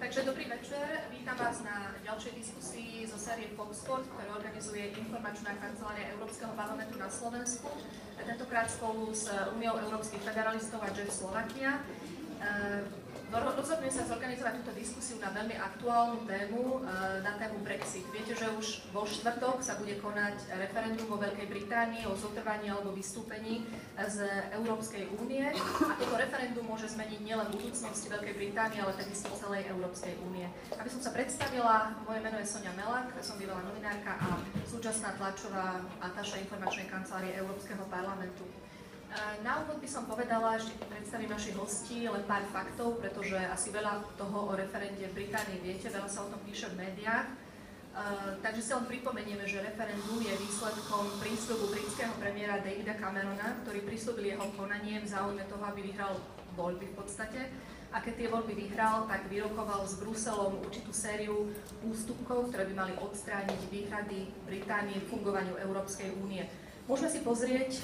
Takže dobrý večer, vítam vás na ďalšej diskusii zo série Foxport, ktorú organizuje Informačná kancelária Európskeho parlamentu na Slovensku, tentokrát spolu s Uniou európskych federalistov a JEF Slovakia. Rozhodne sa zorganizovať túto diskusiu na veľmi aktuálnu tému, na tému Brexit. Viete, že už vo štvrtok sa bude konať referendum vo Veľkej Británii o zotrvaní alebo vystúpení z Európskej únie. A toto referendum môže zmeniť nielen budúcnosť Veľkej Británie, ale takisto celej Európskej únie. Aby som sa predstavila, moje meno je Sonia Melak, som bývalá novinárka a súčasná tlačová ataša Informačnej kancelárie Európskeho parlamentu. Na úvod by som povedala, ešte predstavím našich hostí, len pár faktov, pretože asi veľa toho o referende v Británii viete, veľa sa o tom píše v médiách. Takže si len pripomenieme, že referendum je výsledkom prísľubu britského premiéra Davida Camerona, ktorý prislúbil jeho konanie v záujme toho, aby vyhral voľby v podstate. A keď tie voľby vyhral, tak vyrokoval s Bruselom určitú sériu ústupkov, ktoré by mali odstrániť výhrady Británie k fungovaniu Európskej únie. Môžeme si pozrieť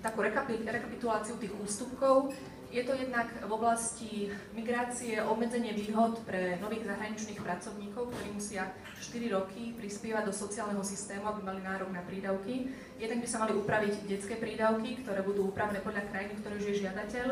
takú rekapituláciu tých ústupkov. Je to jednak v oblasti migrácie obmedzenie výhod pre nových zahraničných pracovníkov, ktorí musia 4 roky prispievať do sociálneho systému, aby mali nárok na prídavky. Jednak by sa mali upraviť detské prídavky, ktoré budú upravené podľa krajiny, ktoré žije žiadateľ.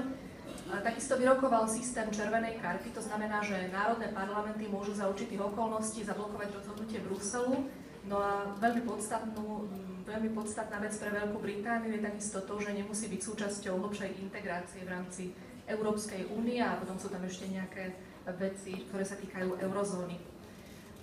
Takisto vyrokoval systém červenej karty, to znamená, že národné parlamenty môžu za určitých okolností zablokovať rozhodnutie Bruselu. No a veľmi podstatná vec pre Veľkú Britániu je takisto to, že nemusí byť súčasťou hlbšej integrácie v rámci Európskej únie a potom sú tam ešte nejaké veci, ktoré sa týkajú eurozóny.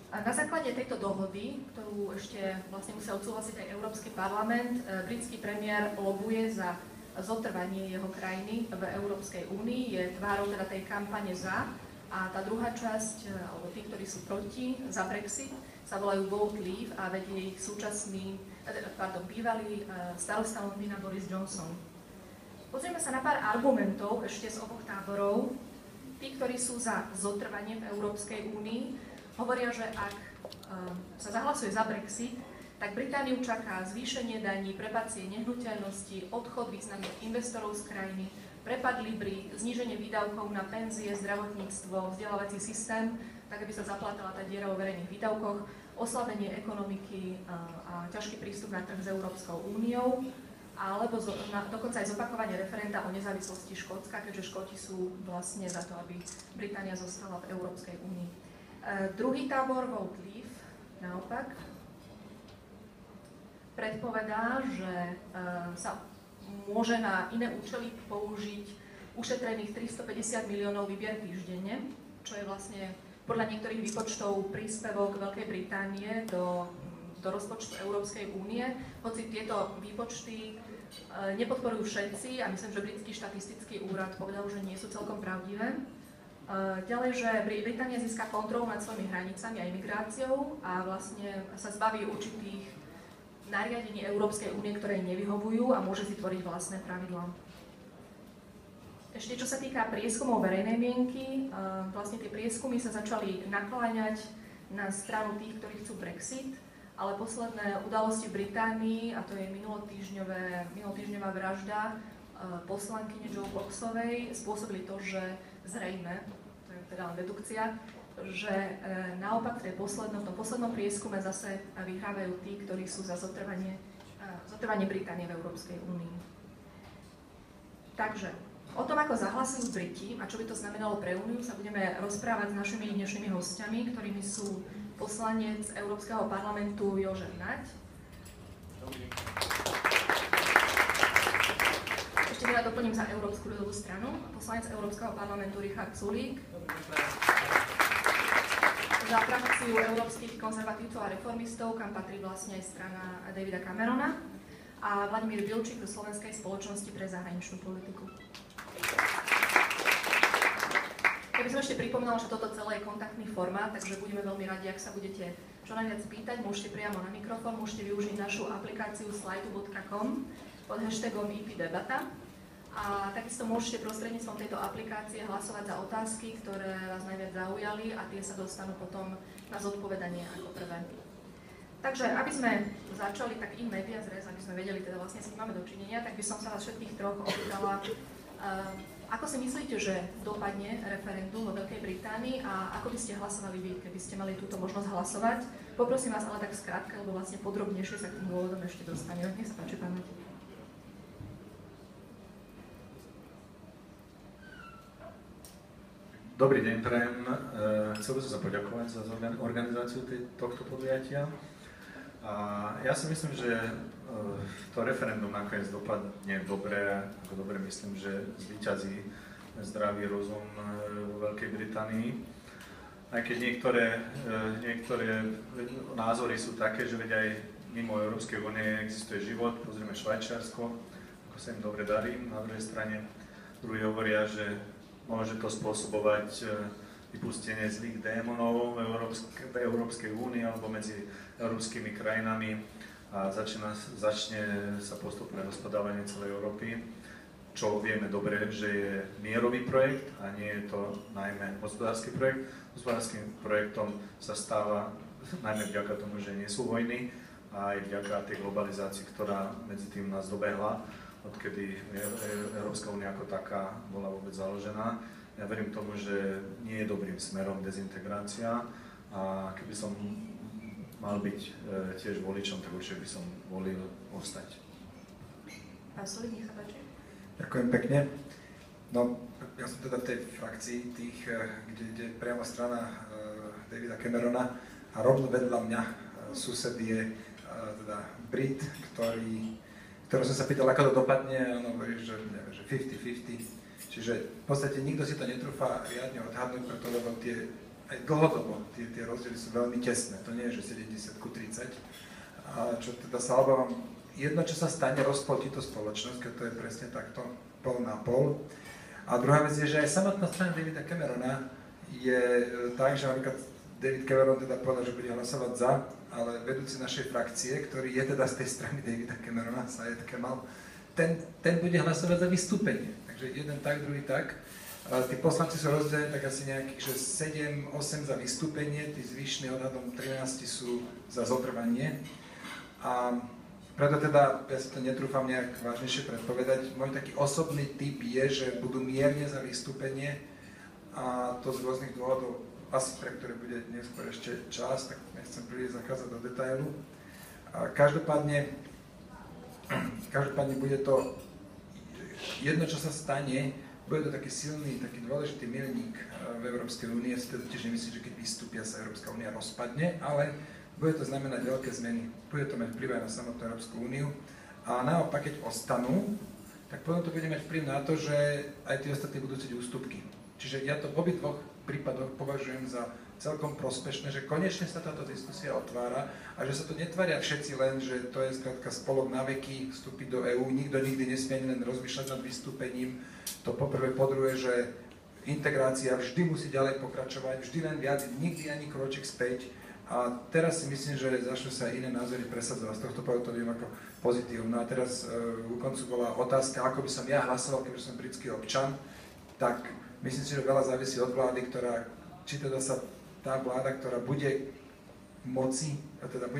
A na základe tejto dohody, ktorú ešte vlastne musel odsúhlasiť aj Európsky parlament, britský premiér lobuje za zotrvanie jeho krajiny v Európskej únii, je tvárou teda tej kampane za, a tá druhá časť, alebo tí, ktorí sú proti, za Brexit, sa volajú Vote Leave a vedie ich bývalý starosta Londýna Boris Johnson. Pozrieme sa na pár argumentov ešte z oboch táborov. Tí, ktorí sú za zotrvanie v Európskej únii, hovoria, že ak sa zahlasuje za Brexit, tak Britániu čaká zvýšenie daní, prepacie nehnuteľnosti, odchod významných investorov z krajiny, prepad Libry, zníženie výdavkov na penzie, zdravotníctvo, vzdelávací systém, tak aby sa zaplatila tá diera vo verejných výdavkoch, oslabenie ekonomiky a ťažký prístup na trh s Európskou úniou, alebo dokonca aj zopakovanie referenda o nezávislosti Škótska, keďže Škóti sú vlastne za to, aby Británia zostala v Európskej únii. Druhý tábor, Vote Leave, naopak, predpovedá, že sa môže na iné účely použiť ušetrených 350 miliónov výbier týždenne, čo je vlastne podľa niektorých výpočtov príspevok Veľkej Británie do rozpočtu Európskej únie. Hoci tieto výpočty nepodporujú všetci a myslím, že britský štatistický úrad povedal, že nie sú celkom pravdivé. Ďalej, že Británia získa kontrolu nad svojimi hranicami a imigráciou a vlastne sa zbaví určitých nariadení Európskej únie, ktoré nevyhovujú a môže si tvoriť vlastné pravidlá. Ešte čo sa týka prieskumov verejnej mienky, vlastne tie prieskumy sa začali nakláňať na stranu tých, ktorí chcú Brexit, ale posledné udalosti v Británii, a to je minulotýždňová vražda poslankyne Jo Coxovej, spôsobili to, že zrejme, to je teda len dedukcia, že naopak v tom poslednom prieskume zase vyhrávajú tí, ktorí sú za zotrvanie Británie v Európskej únii. Takže o tom, ako zahlasujú Briti a čo by to znamenalo pre Úniu, sa budeme rozprávať s našimi dnešnými hostiami, ktorými sú poslanec Európskeho parlamentu Jožef Naď. Ešte teda doplním za Európsku ľudovú stranu. Poslanec Európskeho parlamentu Richard Sulík. Za frakciu európskych konzervatívcov a reformistov, kam patrí vlastne aj strana Davida Camerona. A Vladimír Bilčík do Slovenskej spoločnosti pre zahraničnú politiku. Ja by som ešte pripomínala, že toto celé je kontaktný formát, takže budeme veľmi radi, ak sa budete čo najviac pýtať, môžete priamo na mikrofón, môžete využiť našu aplikáciu slido.com pod hashtagom IPDebata a takisto môžete prostredníctvom tejto aplikácie hlasovať za otázky, ktoré vás najviac zaujali a tie sa dostanú potom na zodpovedanie ako prvé. Takže aby sme začali tak in medias res, aby sme vedeli teda vlastne s kým máme dočinenia, tak by som sa vás všetkých troch opýtala Ako si myslíte, že dopadne referendum vo Veľkej Británii a ako by ste hlasovali vy, keby ste mali túto možnosť hlasovať? Poprosím vás ale tak skrátka, lebo vlastne podrobnejšie sa k tým dôvodom ešte dostaneme. Nech sa páči, pán Mati. Dobrý deň, prajem. Chcel by som sa poďakovať za organizáciu tohto podujatia. A ja si myslím, že to referendum nakoniec dopadne dobre. Ako dobre myslím, že zvíťazí zdravý rozum vo Veľkej Británii. Aj keď niektoré názory sú také, že veď aj mimo Európskej únie existuje život. Pozrieme Švajčiarsko, ako sa im dobre darí. Na druhej strane druhí hovoria, že môže to spôsobovať vypustenie zlých démonov v Európskej únii alebo medzi európskymi krajinami a začne sa postupné rozpadávanie celej Európy, čo vieme dobre, že je mierový projekt a nie je to najmä hospodársky projekt. Hospodárskym projektom sa stáva najmä vďaka tomu, že nie sú vojny a aj vďaka tej globalizácii, ktorá medzi tým nás dobehla, odkedy Európska únia ako taká bola vôbec založená. Ja verím tomu, že nie je dobrým smerom dezintegrácia a keby som mal byť tiež voličom, tak určite by som volil ostať. Pán Solík, nech sa páči. Ďakujem pekne. No, ja som teda v tej frakcii tých, kde priamo strana Davida Camerona a rovno vedľa mňa sused je teda Brit, ktorého som sa pýtal, ako to dopadne, a on hovorí, že 50-50. Čiže v podstate nikto si to netrúfa riadne odhadnúť, preto lebo aj dlhodobo tie rozdiely sú veľmi tesné. To nie je, že 70-30. A čo teda sa obávam, jedno, čo sa stane, rozpoltí to spoločnosť, keď to je presne takto pol na pol. A druhá vec je, že aj samotná strana Davida Camerona je tak, že napríklad David Cameron teda povedal, že bude hlasovať za, ale vedúci našej frakcie, ktorý je teda z tej strany Davida Camerona, Syed Kemal, ten bude hlasovať za vystúpenie. Takže jeden tak, druhý tak. Tí poslanci sú rozdelení tak asi nejakých, že 7-8 za vystúpenie, tí zvyšní odhadom 13 sú za zotrvanie. A preto teda, ja si to netrúfam nejak vážnejšie predpovedať, môj taký osobný tip je, že budú mierne za vystúpenie a to z rôznych dôvodov, asi pre ktoré bude neskôr ešte čas, tak nechcem príliš zachádzať do detailu. A každopádne bude to jedno, čo sa stane, bude to taký silný, taký dôležitý milník v Európskej únie. Ja si teda tiež nemyslím, že keď vystúpia sa Európska únia rozpadne, ale bude to znamenať veľké zmeny. Bude to mať vplyv aj na samotnú Európsku úniu. A naopak, keď ostanú, tak potom to bude mať vplyv na to, že aj tí ostatní budú chcieť ústupky. Čiže ja to v obidvoch prípadoch považujem za celkom prospešné, že konečne sa táto diskusia otvára a že sa to netvária všetci len, že to je skrátka spolok na veky vstúpiť do EÚ, nikto nikdy nesmie len rozmýšľať nad vystúpením. To poprvé, po druhé, že integrácia vždy musí ďalej pokračovať, vždy len viac, nikdy ani kroček späť. A teraz si myslím, že začnú sa iné názory presadzovať. Z tohto pohľadu to vidím ako pozitívne. No a teraz u koncu bola otázka, ako by som ja hlasoval, keďže som britský občan, tak myslím si, že veľa závisí od vlády, či teda sa tá vláda, ktorá bude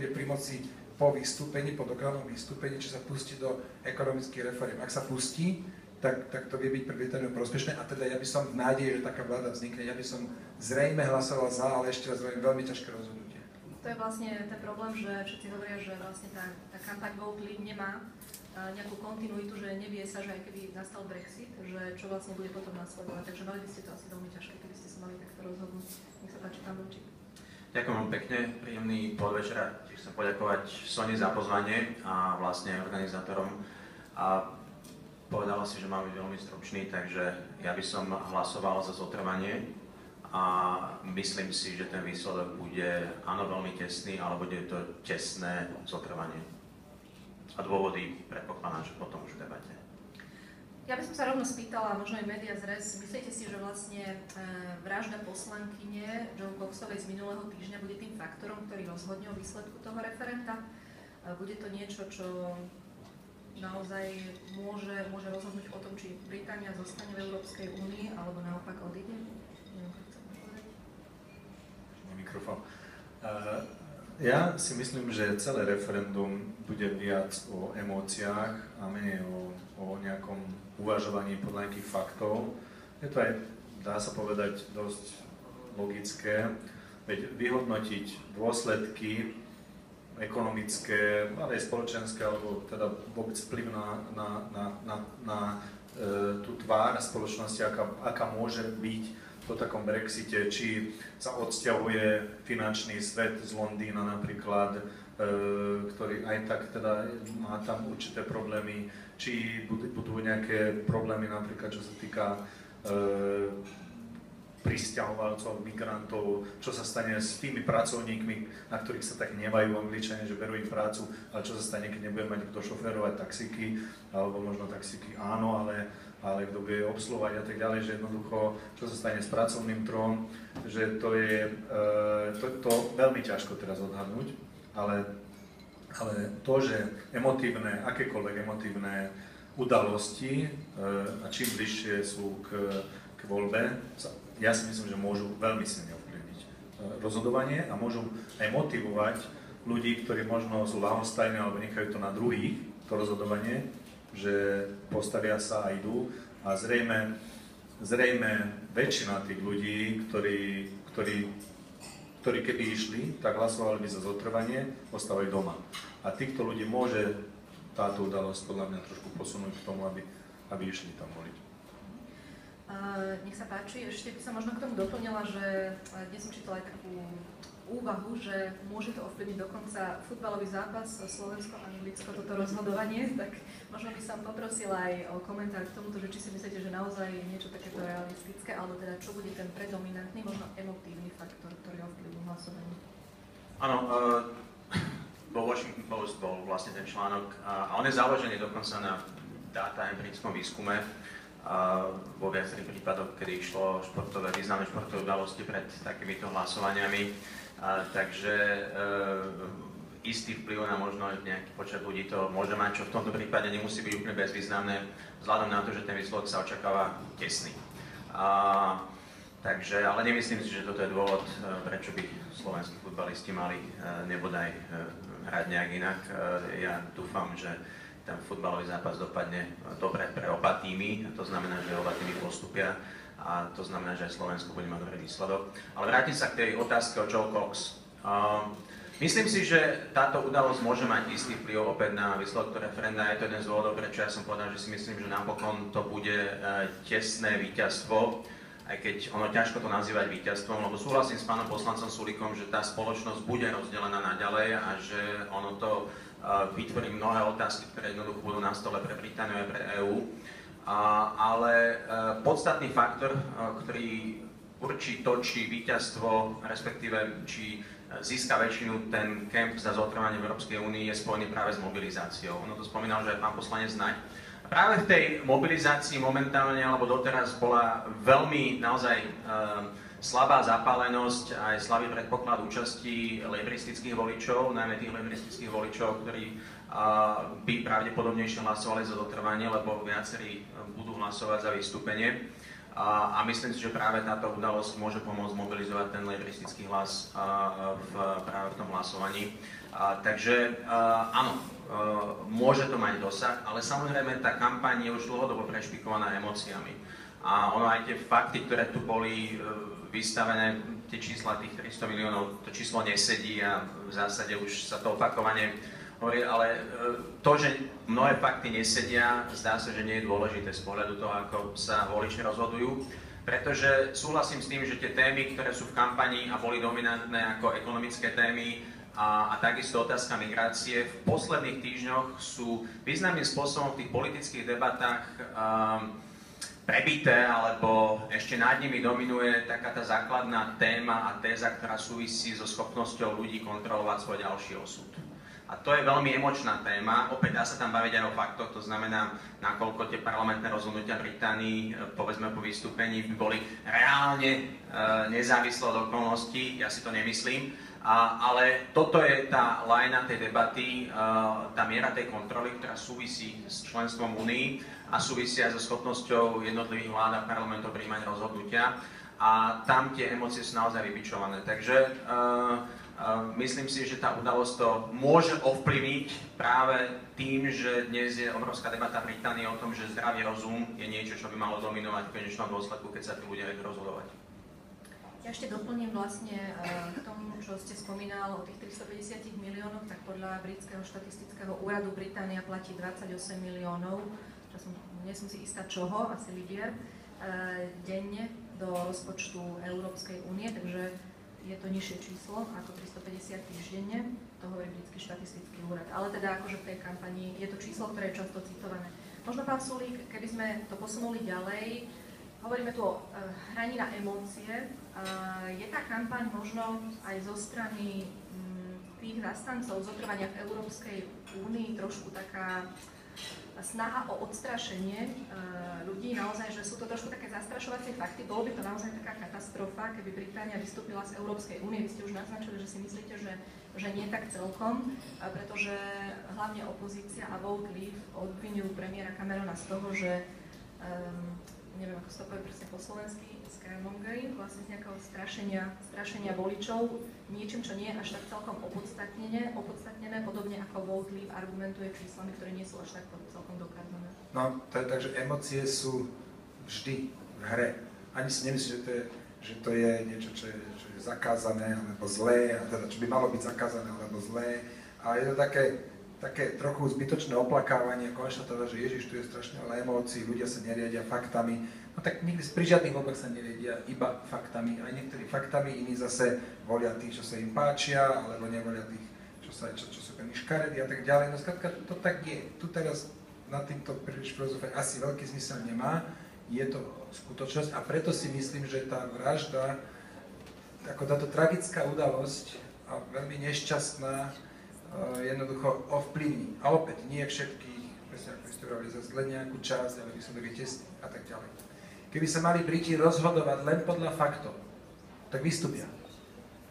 pri moci po vystúpení, po dokonalom vystúpení, či sa pustí do ekonomických reform. Ak sa pustí, tak to vie byť pre Britániu prospešné a teda ja by som v nádeji, že taká vláda vznikne, ja by som zrejme hlasoval za, ale ešte raz hovorím, veľmi ťažké rozhodnutie. To je vlastne ten problém, že všetci hovoria, že vlastne tá kampaň Vote Leave nemá nejakú kontinuitu, že nevie sa, že aj keby nastal Brexit, že čo vlastne bude potom nasledovať. Takže mali by ste to asi veľmi ťažké, keby ste sa mali takto rozhodnúť. Nech sa páči, pán Vlčík. Ďakujem veľmi pekne, príjemný podvečer. Tiež chcem poďakovať Soni za pozvanie a vlastne organizátorom. A povedala si, že mám byť veľmi stručný, takže ja by som hlasoval za zotrvanie a myslím si, že ten výsledok bude áno veľmi tesný, ale bude to tesné zotrvanie. A dôvody predpokladám, že potom už v debate. Ja by som sa rovno spýtala, možno aj média zres, myslíte si, že vlastne vražda poslankyne Joe Coxovej z minulého týždňa bude tým faktorom, ktorý rozhodne o výsledku toho referenda? Bude to niečo, čo naozaj môže rozhodnúť o tom, či Británia zostane v Európskej únii, alebo naopak odíde? Mikrofón. Ja si myslím, že celé referendum bude viac o emóciách a menej o nejakom uvažovaní podľa nejakých faktov. Je to aj, dá sa povedať, dosť logické, veď vyhodnotiť dôsledky ekonomické, ale aj spoločenské, alebo teda vôbec vplyv na tú tvár spoločnosti, aká môže byť po takom Brexite, či sa odsťahuje finančný svet z Londýna napríklad, ktorý aj tak teda má tam určité problémy, či budú nejaké problémy napríklad, čo sa týka prisťahovalcov, migrantov, čo sa stane s tými pracovníkmi, na ktorých sa tak hnevajú Angličania, že berú ich prácu, ale čo sa stane, keď nebude mať kto šoférovať taxíky, alebo možno taxíky áno, ale kto bude obsluhovať a tak ďalej, že jednoducho, čo sa stane s pracovným trhom, že to je to veľmi ťažko teraz odhadnúť, ale to, že emotívne, akékoľvek emotívne udalosti a čím bližšie sú k voľbe, ja si myslím, že môžu veľmi silne ovplyvniť rozhodovanie a môžu aj motivovať ľudí, ktorí možno sú ľahostajní alebo nechajú to na druhých, to rozhodovanie, že postavia sa a idú a zrejme väčšina tých ľudí, ktorí keby išli, tak hlasovali by za zotrvanie, ostávajú doma. A týchto ľudí môže táto udalosť podľa mňa trošku posunúť k tomu, aby išli tam voliť. Nech sa páči, ešte by som možno k tomu doplnila, že dnes som čítala aj takú úvahu, že môže to ovplyvniť dokonca futbalový zápas Slovensko-Anglicko, toto rozhodovanie, tak možno by som poprosila aj o komentár k tomuto, že či si myslíte, že naozaj je niečo takéto realistické, alebo teda čo bude ten predominantný, možno emotívny faktor, ktorý ovplyvní hlasovanie. Áno, vo Washington Post bol vlastne ten článok a on je založený dokonca na dáta empirickom výskume vo viacerých prípadoch, kedy išlo významné športové udalosti pred takýmito hlasovaniami. Takže istý vplyv na možno nejaký počet ľudí to môže mať, čo v tomto prípade nemusí byť úplne bezvýznamné, vzhľadom na to, že ten výsledok sa očakáva tesný. Takže, ale nemyslím si, že toto je dôvod, prečo by slovenskí futbalisti mali nebodaj hrať nejak inak. Ja dúfam, že ten futbalový zápas dopadne dobre pre oba týmy, to znamená, že oba týmy postupia a to znamená, že aj Slovensko bude mať dobrý výsledok. Ale vrátim sa k tej otázke o Joe Cox. Myslím si, že táto udalosť môže mať istý vplyv opäť na výsledok referenda. Je to jeden z dôvodov, prečo ja som povedal, že si myslím, že napokon to bude tesné víťazstvo, aj keď ono ťažko to nazývať víťazstvom, lebo súhlasím s pánom poslancom Sulíkom, že tá spoločnosť bude rozdelená naďalej a že ono to vytvorí mnohé otázky, ktoré jednoducho budú na stole pre Britániu a pre EÚ. Ale podstatný faktor, ktorý určí to, či víťazstvo, respektíve či získa väčšinu ten kemp za zotrvanie v Európskej únii, je spojený práve s mobilizáciou. Ono to spomínal, že aj pán poslanec Naď. Práve v tej mobilizácii momentálne, alebo doteraz, bola veľmi naozaj slabá zapálenosť a aj slabý predpoklad účasti lejbristických voličov, najmä tých lejbristických voličov, ktorí by pravdepodobnejšie hlasovali za zotrvanie, lebo viacerí budú hlasovať za vystúpenie. A myslím si, že práve táto udalosť môže pomôcť mobilizovať ten lejbristický hlas práve v tom hlasovaní. Takže áno, môže to mať dosah, ale samozrejme tá kampaň je už dlhodobo prešpikovaná emóciami. A ono aj tie fakty, ktoré tu boli vystavené, tie čísla tých 300 miliónov, to číslo nesedí a v zásade už sa to opakovane hovorí, ale to, že mnohé fakty nesedia, zdá sa, že nie je dôležité z pohľadu toho, ako sa voliči rozhodujú, pretože súhlasím s tým, že tie témy, ktoré sú v kampani a boli dominantné ako ekonomické témy a takisto otázka migrácie, v posledných týždňoch sú významným spôsobom v tých politických debatách prebité, alebo ešte nad nimi dominuje taká tá základná téma a téza, ktorá súvisí so schopnosťou ľudí kontrolovať svoj ďalší osud. A to je veľmi emočná téma, opäť dá sa tam baviť aj o faktoch, to znamená, nakoľko tie parlamentné rozhodnutia Británii, povedzme po vystúpení, by boli reálne nezávislé od okolností, ja si to nemyslím, ale toto je tá lajna tej debaty, tá miera tej kontroly, ktorá súvisí s členstvom Únii. a súvisia so schopnosťou jednotlivých vlád a parlamentov prijímať rozhodnutia. A tam tie emócie sú naozaj vybičované. Takže myslím si, že tá udalosť to môže ovplyvniť práve tým, že dnes je obrovská debata v Británii o tom, že zdravý rozum je niečo, čo by malo dominovať v konečnom dôsledku, keď sa tí ľudia idú rozhodovať. Ja ešte doplním vlastne k tomu, čo ste spomínal o tých 350 miliónoch, tak podľa britského štatistického úradu Británia platí 28 miliónov, nie som si istá čoho, asi libier, denne do rozpočtu Európskej únie, takže je to nižšie číslo ako 350 týždenne, to hovorí britský štatistický úrad. Ale teda akože v tej kampani je to číslo, ktoré je často citované. Možno, pán Sulík, keby sme to posunuli ďalej, hovoríme tu o hraní na emócie. Je tá kampaň možno aj zo strany tých zastancov zotrvania v Európskej únii trošku taká snaha o odstrašenie ľudí, naozaj, že sú to trošku také zastrašovacie fakty. Bolo by to naozaj taká katastrofa, keby Británia vystúpila z Európskej únie. Vy ste už naznačili, že si myslíte, že nie tak celkom, pretože hlavne opozícia a Vote Leave obvinujú premiéra Camerona z toho, že neviem, ako sa to povie presne po slovensky, scaremongering, vlastne z nejakého strašenia voličov, niečím, čo nie je až tak celkom opodstatnené, podobne ako Vote Leave argumentuje číslami, ktoré nie sú až tak celkom dokázané. No, takže emócie sú vždy v hre. Ani si nemyslím, že to je niečo, čo je zakázané alebo zlé, teda čo by malo byť zakázané alebo zlé. A je to také trochu zbytočné oplakávanie, konštatovať, že Ježiš, tu je strašne veľa emócií, ľudia sa neriadia faktami. No tak nikdy pri žiadnych voľbách sa neriadia iba faktami. Aj niektorí faktami, iní zase volia tých, čo sa im páčia, alebo nevolia tých, čo sú veľmi škaredí a tak ďalej. No skrátka, to tak je. Tu teraz na týmto príliš filozofia asi veľký zmysel nemá. Je to skutočnosť a preto si myslím, že tá vražda, ako táto tragická udalosť a veľmi nešťastná, jednoducho ovplyvní. A opäť, nie všetkých, presne ako ste hovorili, za zle nejakú časť, ale výsledok je tesný a tak ďalej. Keby sa mali Briti rozhodovať len podľa faktov, tak vystúpia.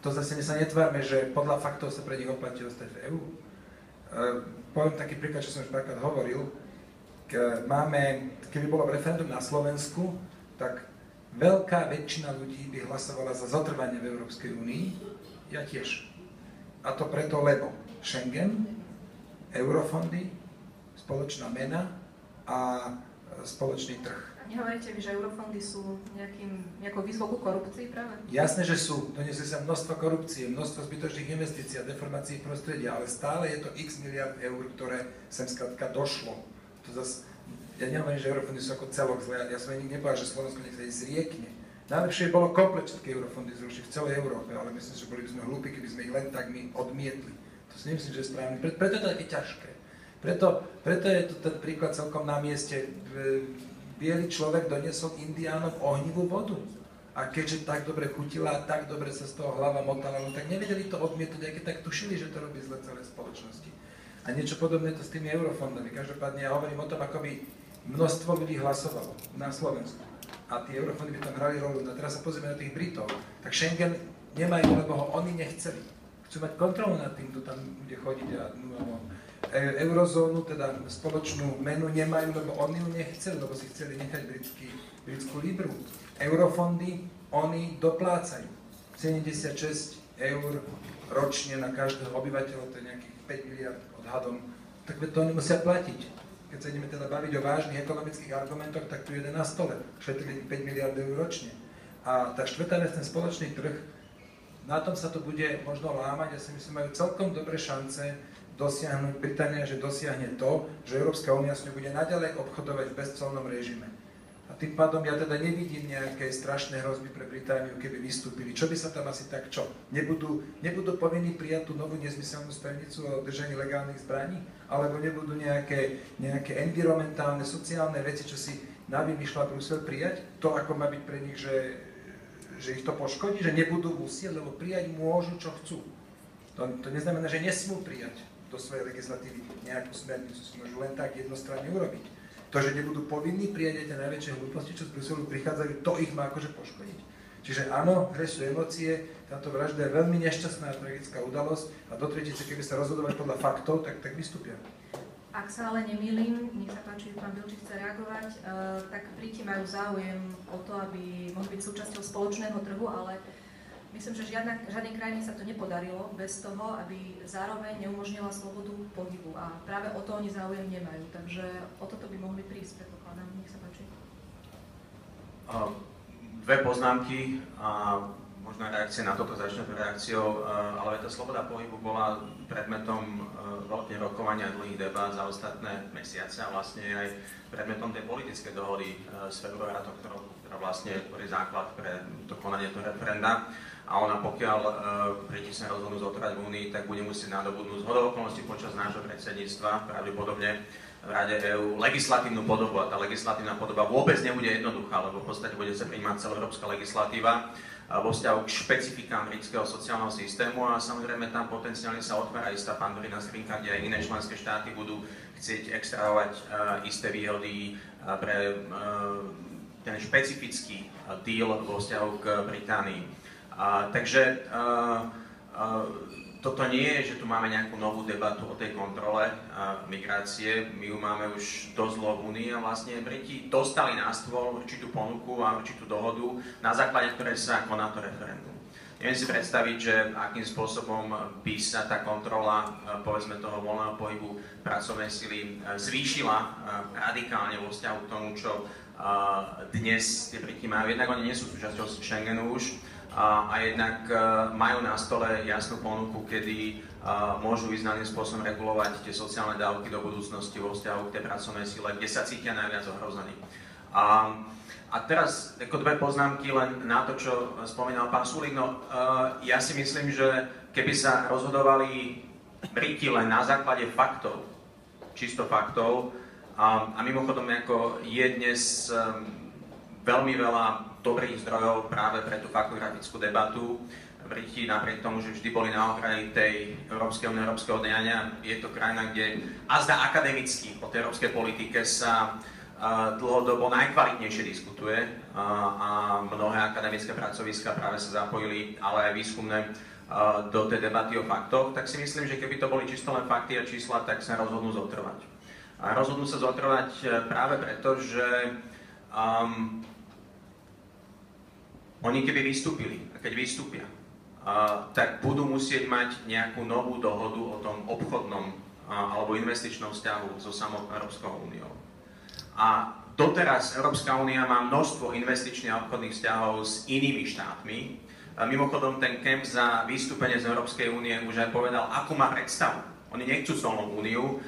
To zase sa netvárme, že podľa faktov sa pre nich oplatí ostať v EÚ. Poviem taký príklad, čo som už párkrát hovoril. Keby bolo referendum na Slovensku, tak veľká väčšina ľudí by hlasovala za zotrvanie v Európskej únii. Ja tiež. A to preto, lebo Schengen, eurofondy, spoločná mena a spoločný trh. Nehovoríte vy, že eurofondy sú nejakou výzvou ku korupcii práve? Jasné, že sú. Doniesli sa množstvo korupcie, množstvo zbytočných investícií a deformácií prostredia, ale stále je to x miliard eur, ktoré sem skrátka došlo. To zase, ja nehovorím, že eurofondy sú ako celok zle, ja som aj nikdy nepovedal, že Slovensko niekde zriekne. Najlepšie bolo komplet všetky eurofondy zrušiť v celej Európe, ale myslím, že boli by sme hlúpi, keby sme ich len tak my odmietli. To si nemyslím, že je správne. Preto je to také ťažké. Preto je to ten príklad celkom na mieste. Bielý človek doniesol Indiánom ohnivú vodu. A keďže tak dobre chutila a tak dobre sa z toho hlava motala, no tak nevedeli to odmietnúť, aj keď tak tušili, že to robí zle celé spoločnosti. A niečo podobné to s tými eurofondami. Každopádne ja hovorím o tom, ako by množstvo ľudí hlasovalo na Slovensku. A tie eurofondy by tam hrali rolu. No teraz sa pozrieme na tých Britov. Tak Schengen nemajú, lebo ho oni nechceli. Chcú mať kontrolu nad tým, kto tam bude chodiť a eurozónu, teda spoločnú menu nemajú, lebo oni ju nechceli, lebo si chceli nechať britskú libru. Eurofondy, oni doplácajú 76 eur ročne na každého obyvateľa, to je nejakých 5 miliard odhadom, tak to oni musia platiť. Keď sa ideme teda baviť o vážnych ekonomických argumentoch, tak tu je jeden na stole, šetrili 5 miliard eur ročne. A tá štvrtá vec, ten spoločný trh, na tom sa to bude možno lámať, ja si myslím, majú celkom dobré šance dosiahnuť, Británia, že dosiahne to, že Európska únia s ňou bude naďalej obchodovať v bezcolnom režime. A tým pádom ja teda nevidím nejaké strašné hrozby pre Britániu, keby vystúpili. Čo by sa tam asi tak čo? Nebudú povinní prijať tú novú nezmyselnú smernicu o držaní legálnych zbraní? Alebo nebudú nejaké environmentálne, sociálne veci, čo si navymýšľa Brusel prijať? To, ako má byť pre nich, že ich to poškodí? Že nebudú musieť, lebo prijať môžu, čo chcú. To neznamená, že nesmú prijať do svojej legislatívy nejakú smernicu, si môžu len tak jednostranne urobiť. To, že nebudú povinní prijať aj tie najväčšie hlúposti, čo z Bruselu prichádzajú, to ich má akože poškodiť. Čiže áno, hre sú emócie, táto vražda je veľmi nešťastná a tragická udalosť a do tretice, keby sa rozhodovať podľa faktov, tak vystúpia. Ak sa ale nemýlim, nech sa páči, že pán Bilčík chce reagovať, tak Briti majú záujem o to, aby mohli byť súčasťou spoločného trhu, ale myslím, že žiadnej krajine sa to nepodarilo bez toho, aby zároveň neumožnila slobodu pohybu. A práve o to oni záujem nemajú. Takže o toto by mohli prísť, predpokladám. Nech sa páči. Dve poznámky a možno reakcie na toto, začne reakciou, ale tá sloboda pohybu bola predmetom veľkých rokovania a dlhých debát za ostatné mesiace a vlastne aj predmetom tej politickej dohody z februára tohto roku, ktorá vlastne tvorí základ pre to konanie toho referenda. A ona, pokiaľ Briti sa rozhodnú zotrvať v Únii, tak bude musieť nadobudnúť zhodou okolností počas nášho predsedníctva, pravdepodobne v Rade EÚ, legislatívnu podobu. A tá legislatívna podoba vôbec nebude jednoduchá, lebo v podstate bude sa prijímať celoeurópska legislatíva vo vzťahu k špecifikám britského sociálneho systému a samozrejme tam potenciálne sa otvára istá pandorína skrinka, kde aj iné členské štáty budú chcieť extrahovať isté výhody pre ten špecifický deal vo vzťahu k Británii. Takže toto nie je, že tu máme nejakú novú debatu o tej kontrole migrácie. My ju máme už dosť dlho v Únii a vlastne Briti dostali na stôl určitú ponuku a určitú dohodu, na základe ktorej sa koná to referendum. Neviem si predstaviť, že akým spôsobom by sa tá kontrola, povedzme, toho voľného pohybu pracovnej sily zvýšila radikálne vo vzťahu k tomu, čo dnes tie Briti majú. Jednak oni nie sú súčasťou Schengenu už, a jednak majú na stole jasnú ponuku, kedy môžu významným spôsobom regulovať tie sociálne dávky do budúcnosti vo vzťahu k tej pracovnej sile, kde sa cítia najviac ohrození. A teraz ako dve poznámky len na to, čo spomínal pán Sulík. No, ja si myslím, že keby sa rozhodovali Briti len na základe faktov, čisto faktov, a mimochodom ako je dnes veľmi veľa dobrých zdrojov práve pre tú faktografickú debatu. Briti napriek tomu, že vždy boli na okraji tej európskeho diania, je to krajina, kde azda akademicky o tej európskej politike sa dlhodobo najkvalitnejšie diskutuje a mnohé akademické pracoviská práve sa zapojili, ale aj výskumné do tej debaty o faktoch, tak si myslím, že keby to boli čisto len fakty a čísla, tak sa rozhodnú zotrvať. A rozhodnú sa zotrvať práve preto, že oni keby vystúpili, a keď vystúpia, tak budú musieť mať nejakú novú dohodu o tom obchodnom alebo investičnom vzťahu so samotnou Európskou úniou. A doteraz Európska únia má množstvo investičných a obchodných vzťahov s inými štátmi. Mimochodom, ten Kemp za vystúpenie z Európskej únie už aj povedal, akú má predstavu. Oni nechcú colnú úniu,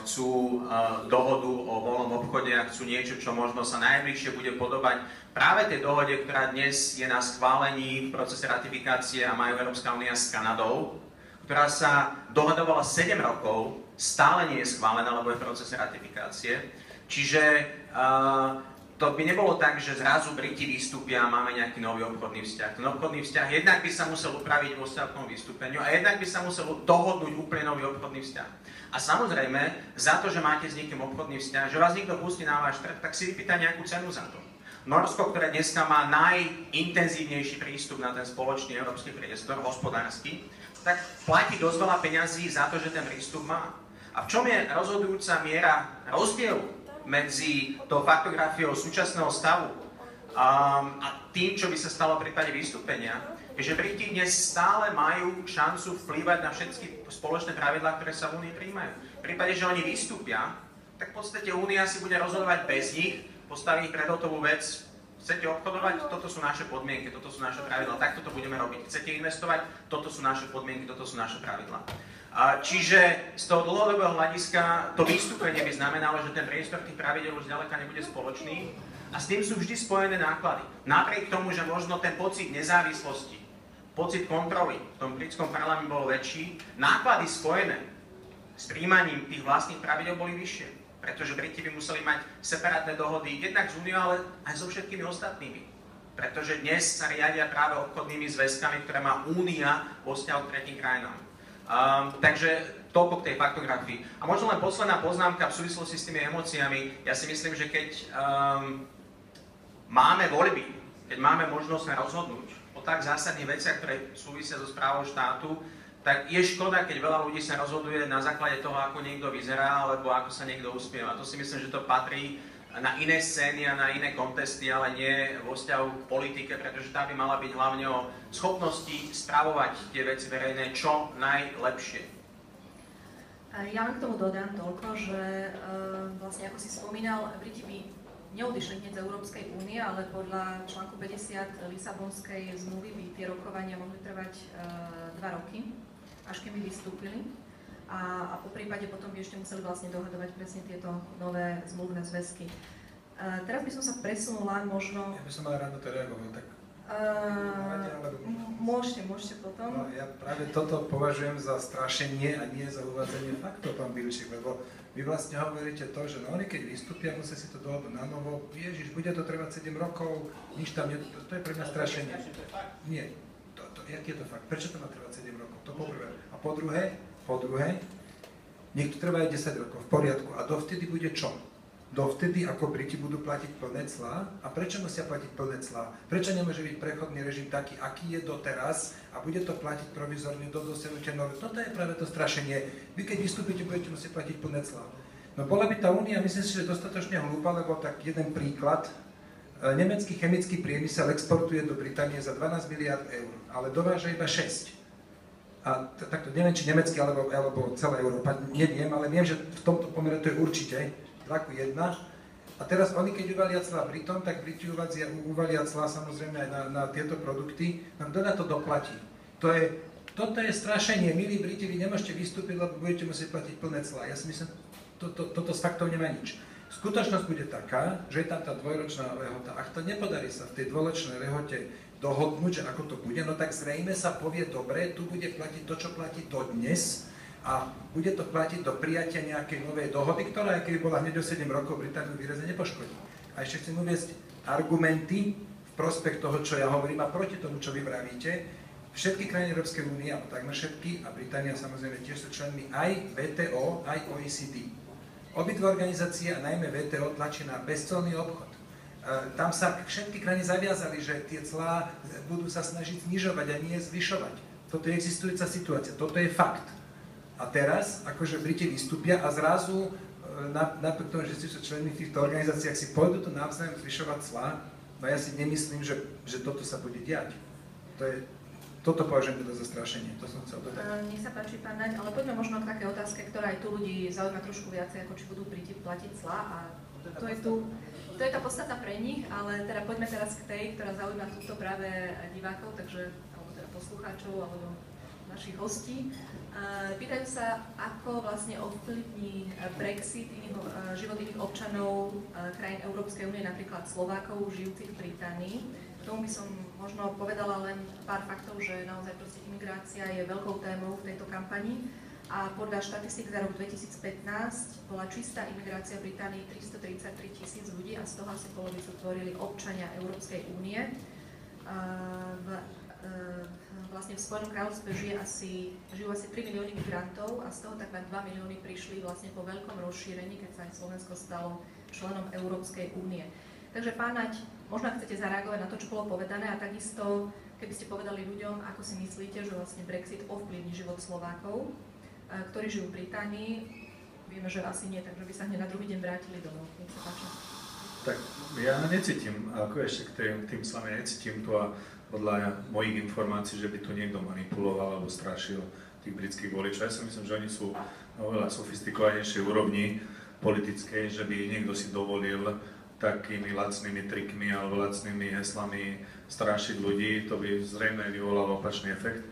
chcú dohodu o voľnom obchode a chcú niečo, čo možno sa najbližšie bude podobať práve tej dohode, ktorá dnes je na schválení v procese ratifikácie a majú Európska únia s Kanadou, ktorá sa dohodovala 7 rokov, stále nie je schválená, lebo je v procese ratifikácie. Čiže to by nebolo tak, že zrazu Briti vystúpia a máme nejaký nový obchodný vzťah. Ten obchodný vzťah jednak by sa musel upraviť vo vzťahu k tomu vystúpeniu a jednak by sa musel dohodnúť úplne nový obchodný vzťah. A samozrejme, za to, že máte s niekým obchodný vzťah, že vás niekto pustí na váš trh, tak si vypýta nejakú cenu za to. Norsko, ktoré dneska má najintenzívnejší prístup na ten spoločný európsky priestor, hospodársky, tak platí dosť veľa peňazí za to, že ten prístup má. A v čom je rozhodujúca miera rozdielu medzi tou faktografiou súčasného stavu a tým, čo by sa stalo v prípade vystúpenia, je, že Briti dnes stále majú šancu vplývať na všetky spoločné pravidlá, ktoré sa v Únii prijímajú. V prípade, že oni vystúpia, tak v podstate Únia si bude rozhodovať bez nich, postaví ich pred hotovú vec. Chcete obchodovať? Toto sú naše podmienky, toto sú naše pravidlá, takto to budeme robiť. Chcete investovať? Toto sú naše podmienky, toto sú naše pravidlá. Čiže z toho dlhodobého hľadiska to vystúpenie by znamenalo, že ten priestor tých pravidel už ďaleka nebude spoločný a s tým sú vždy spojené náklady. Napriek tomu, že možno ten pocit nezávislosti, pocit kontroly v tom britskom parlamente bol väčší, náklady spojené s príjmaním tých vlastných pravidel boli vyššie. Pretože Briti by museli mať separátne dohody jednak s Úniou, ale aj so všetkými ostatnými. Pretože dnes sa riadia práve obchodnými zväzkami, ktoré má Únia vo vzťahu k tretím krajinám. Takže toľko k tej faktografii. A možno len posledná poznámka v súvislosti s tými emóciami. Ja si myslím, že keď máme voľby, keď máme možnosť rozhodnúť o tak zásadných veciach, ktoré súvisia so správou štátu, tak je škoda, keď veľa ľudí sa rozhoduje na základe toho, ako niekto vyzerá, alebo ako sa niekto usmieva. To si myslím, že to patrí na iné scény a na iné kontesty, ale nie vo vzťahu k politike, pretože tá by mala byť hlavne o schopnosti spravovať tie veci verejné čo najlepšie. Ja len k tomu dodám toľko, že vlastne ako si spomínal, Briti by neodišli hneď z Európskej únie, ale podľa článku 50 Lisabonskej zmluvy by tie rokovania mohli trvať 2 roky, až keby vystúpili. A po prípade potom by ešte museli vlastne dohadovať presne tieto nové zmluvné zväzky. Teraz by som sa presunula možno... Ja by som mal ráno to reagoval, tak... Môžete potom. No, ja práve toto považujem za strašenie a nie za uvádzanie faktov, pán Bilčík, lebo vy vlastne hovoríte to, že no oni keď vystúpia, musia si to dohodnúť na novo. Ježiš, bude to trvať 7 rokov, nič tam nie... To je pre mňa strašenie. Nie. Jaký je to fakt? Prečo to má trvať 7 rokov? To po prvé. A po druhé, nech to trvá aj 10 rokov, v poriadku. A dovtedy bude čo? Dovtedy, ako Briti budú platiť plné clá. A prečo musia platiť plné clá? Prečo nemôže byť prechodný režim taký, aký je doteraz a bude to platiť provizorne do dosiahnutia nové? Toto je práve to strašenie. Vy keď vystúpite, budete musieť platiť plné clá. No bola by tá únia, myslím si, že dostatočne hlúpa, lebo tak jeden príklad. Nemecký chemický priemysel exportuje do Británie za 12 miliard eur, ale dováža iba 6. A takto neviem, či nemecký alebo celá Európa, neviem, ale viem, že v tomto pomere to je určite 2:1. A teraz oni, keď uvalia clá Britom, tak Briti uvalia clá samozrejme aj na tieto produkty. No kto na to doplatí? Toto je strašenie. Milí Briti, vy nemôžete vystúpiť, lebo budete musieť platiť plné clá. Ja si myslím, toto s faktov nemá nič. Skutočnosť bude taká, že je tam tá dvojročná lehota. Ak to nepodarí sa v tej dvojročnej lehote dohodnúť, že ako to bude, no tak zrejme sa povie, dobre, tu bude platiť to, čo platí dodnes a bude to platiť do prijatia nejakej novej dohody, ktorá, keby bola hneď o 7 rokov, Britániu výrazne nepoškodí. A ešte chcem uviesť argumenty v prospech toho, čo ja hovorím a proti tomu, čo vy vravíte. Všetky krajiny Európskej únie, alebo takmer všetky, a Británia samozrejme tiež sú členmi aj WTO, aj OECD. Obidve organizácie, a najmä WTO, tlačí na bezcolný obchod. Tam sa všetky krajiny zaviazali, že tie clá budú sa snažiť znižovať a nie zvyšovať. Toto je existujúca situácia, toto je fakt. A teraz, akože Briti vystúpia a zrazu, napriek tomu, že sú členmi v týchto organizáciách, si pôjdu to navzájom zvyšovať clá, no ja si nemyslím, že toto sa bude diať. Toto považujem teda za strašenie, to som chcel dodať. Nech sa páči, pán Naď, ale poďme možno k takej otázke, ktorá aj tu ľudí zaujíma trošku viacej, ako či budú Briti platiť clá a to je tá podstata pre nich, ale teda poďme teraz k tej, ktorá zaujíma túto práve divákov, alebo teda poslucháčov, alebo našich hostí. Pýtajú sa, ako vlastne ovplyvní Brexit život iných občanov krajín Európskej únie, napríklad Slovákov, žijúcich v Británii. K tomu by som možno povedala len pár faktov, že naozaj proste imigrácia je veľkou témou v tejto kampani a podľa štatistík za rok 2015 bola čistá imigrácia v Británii 333 000 ľudí a z toho asi polovicu tvorili občania Európskej únie. Vlastne v Spojenom kráľovstve žijú asi 3 milióny migrantov a z toho takmer 2 milióny prišli vlastne po veľkom rozšírení, keď sa aj Slovensko stalo členom Európskej únie. Takže pán Naď, možno chcete zareagovať na to, čo bolo povedané a takisto, keby ste povedali ľuďom, ako si myslíte, že vlastne Brexit ovplyvní život Slovákov, ktorí žijú v Británii. Vieme, že asi nie, takže by sa hneď na druhý deň vrátili domov. Nech sa páči. Tak ja necítim, ako ešte k tým sami necítim to a podľa mojich informácií, že by tu niekto manipuloval alebo strašil tých britských voličov. Ja si myslím, že oni sú na oveľa sofistikovanejšej úrovni politickej, že by niekto si dovolil takými lacnými trikmi alebo lacnými heslami strašiť ľudí, to by zrejme vyvolalo opačný efekt.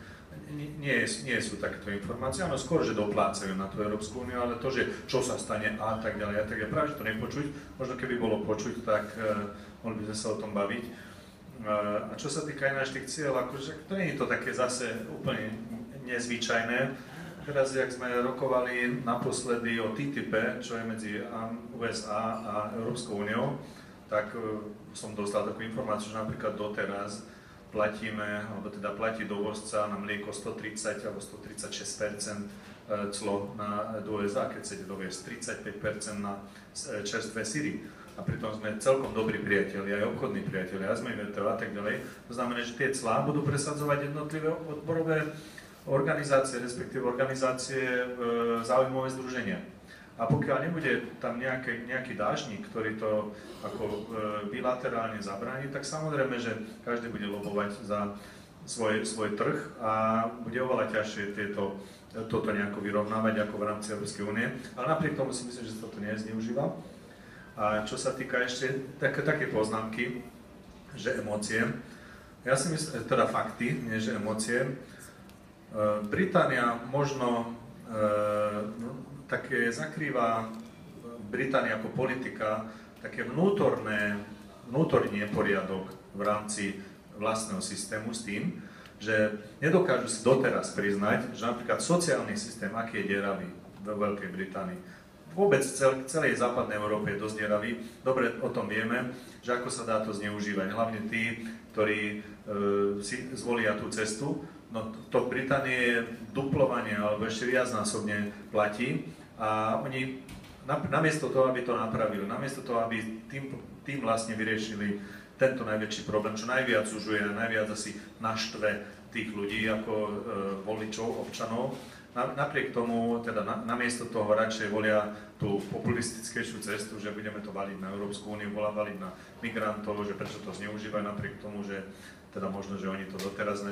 Nie sú takéto informácie, áno, skôr, že doplácajú na tú Európsku úniu, ale to, že čo sa stane a tak ďalej, práve, že to nepočuť, možno keby bolo počuť, tak mohli by sme sa o tom baviť. A čo sa týka aj našich cieľ, akože to nie je to také zase úplne nezvyčajné. Teraz, jak sme rokovali naposledy o TTIP, čo je medzi USA a Európskou úniou, tak som dostal takú informáciu, že napríklad doteraz platíme, alebo teda platí dovozca na mlieko 130 alebo 136% clo do USA, keď chcete doviesť 35% na čerstvé syry. A pritom sme celkom dobrí priatelia, aj obchodní priatelia, sme VTO a tak ďalej. To znamená, že tie clá budú presadzovať jednotlivé organizácie, respektíve organizácie záujmové združenia. A pokiaľ nebude tam nejaký dážnik, ktorý to ako bilaterálne zabráni, tak samozrejme, že každý bude lobovať za svoj trh a bude oveľa ťažšie toto nejako vyrovnávať ako v rámci Európskej únie. Ale napriek tomu si myslím, že sa toto nezneužíva. A čo sa týka ešte také poznámky, že emócie, ja si myslím, teda fakty, nie že emócie. Británia možno také zakrýva Británia ako politika také vnútorný neporiadok v rámci vlastného systému s tým, že nedokážu si doteraz priznať, že napríklad sociálny systém, aký je deravý vo Veľkej Británii. Vôbec celej západnej Európe je dosť deravý. Dobre o tom vieme, že ako sa dá to zneužívať. Hlavne tí, ktorí si zvolia tú cestu. No to v Británii je duplovanie alebo ešte viacnásobne platí a oni namiesto toho, aby to napravili, namiesto toho, aby tým vlastne vyriešili tento najväčší problém, čo najviac zužuje a najviac asi naštve tých ľudí ako voličov, občanov. Napriek tomu, teda namiesto toho radšej volia tú populistickejšiu cestu, že budeme to valiť na Európsku úniu, valiť na migrantov, že prečo to zneužívajú, napriek tomu, že teda možno, že oni to doteraz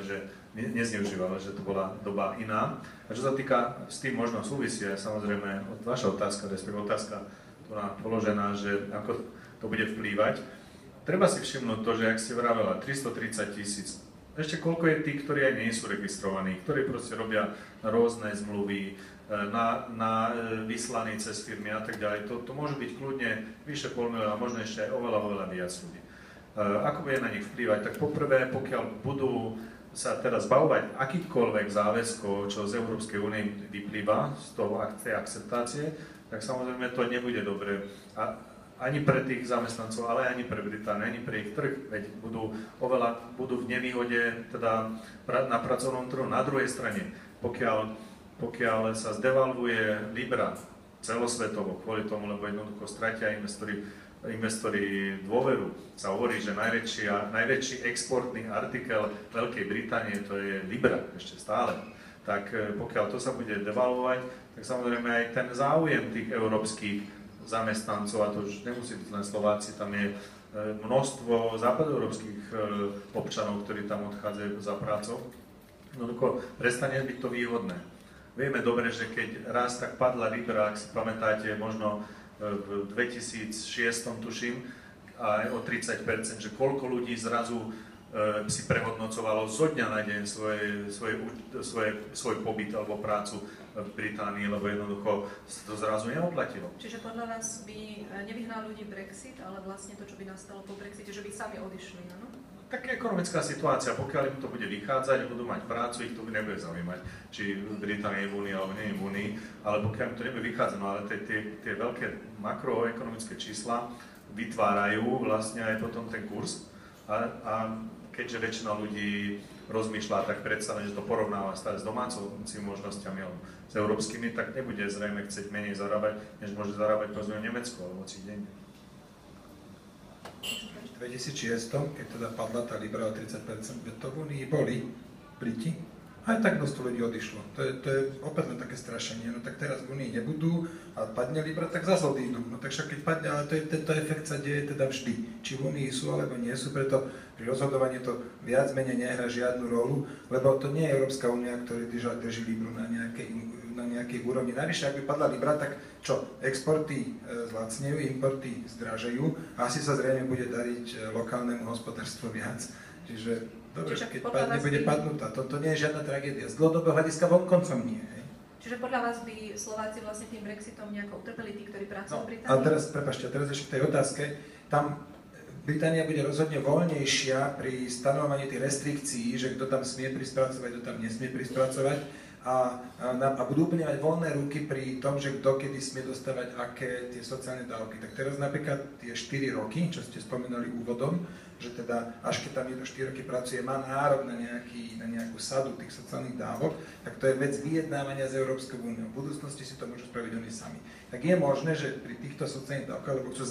nezneužívali, že to bola doba iná. A čo sa týka, s tým možno súvisí aj samozrejme vaša otázka, respektíve otázka, ktorá položená, že ako to bude vplývať. Treba si všimnúť to, že ak ste vravela 330 000, ešte koľko je tých, ktorí aj nie sú registrovaní, ktorí proste robia rôzne zmluvy, na vyslaní cez firmy a tak ďalej. To môže byť kľudne vyše 500 000 a možno ešte aj oveľa viac ľudí. Ako bude na nich vplývať? Tak poprvé, pokiaľ budú sa teraz zbavovať akýchkoľvek záväzkov, čo z Európskej únie vyplýva z tej akceptácie, tak samozrejme to nebude dobre. Ani pre tých zamestnancov, ale ani pre Britániu, ani pre ich trh, veď budú v nevýhode teda na pracovnom trhu. Na druhej strane, pokiaľ sa zdevalvuje Libra celosvetovo kvôli tomu, lebo jednoducho stratia investori dôveru, sa hovorí, že najväčší exportný artikel Veľkej Británie to je Libra ešte stále. Tak pokiaľ to sa bude devalvovať, tak samozrejme aj ten záujem tých európskych zamestnancov, a to už nemusí byť len Slováci, tam je množstvo západoeurópskych občanov, ktorí tam odchádzajú za prácou. Jednoducho prestane byť to výhodné. Vieme dobre, že keď raz tak padla Libra, ak si pamätáte, možno v 2006 tuším, aj o 30%, že koľko ľudí zrazu si prehodnocovalo zo dňa na deň svoj pobyt alebo prácu v Británii, lebo jednoducho to zrazu neoplatilo. Čiže podľa vás by nevyhnal ľudí Brexit, ale vlastne to, čo by nastalo po Brexite, že by sami odišli, áno? Tak ekonomická situácia, pokiaľ im to bude vychádzať, budú mať prácu, ich to nebude zaujímať, či Británia je v únii alebo nie je v únii, ale pokiaľ im to nebude vychádzať, no ale tie veľké makroekonomické čísla vytvárajú vlastne aj potom ten kurz a keďže väčšina ľudí rozmýšľa, tak predsa len, že to porovnáva stále s domácimi možnosťami alebo s európskymi, tak nebude zrejme chcieť menej zarábať, než môže zarábať povedzme v Nemecku alebo hoci deň. V 2006, keď teda padla tá Libra o 30%, to v Unii boli Briti, aj tak množstvo ľudí odišlo. To je opäť len také strašenie. No tak teraz v Unii nebudú a padne Libra, tak zase odídu. No tak však keď padne, ale tento efekt sa deje teda vždy. Či v Unii sú alebo nie sú, preto pri rozhodovaní to viac menej nehrá žiadnu rolu, lebo to nie je Európska únia, ktorá drží Libru na nejakej úrovni. Navyše, ak by padla Libra, tak čo? Exporty zlacnejú, importy zdražejú a asi sa zrejme bude dariť lokálnemu hospodárstvu viac. Čiže dobre, keď padne, bude padnutá. Toto nie je žiadna tragédia. Z dlhodobého hľadiska vonkoncom nie. Hej? Čiže podľa vás by Slováci vlastne tým Brexitom nejako utrpeli, tí, ktorí pracujú v Británii? Ale teraz, prepáčte, teraz ešte k tej otázke. Tam Británia bude rozhodne voľnejšia pri stanovovaní tých restrikcií, že kto tam smie prispracovať, kto tam nesmie prispracovať. A budú úplne mať voľné ruky pri tom, že kto kedy smie dostávať aké tie sociálne dávky. Tak teraz napríklad tie 4 roky, čo ste spomínali úvodom, že teda až keď tam niekto 4 roky pracuje, má nárok na nejakú sadu tých sociálnych dávok, tak to je vec vyjednávania s Európskou úniou. V budúcnosti si to môžu spraviť oni sami. Tak je možné, že pri týchto sociálnych dávkach, lebo chcú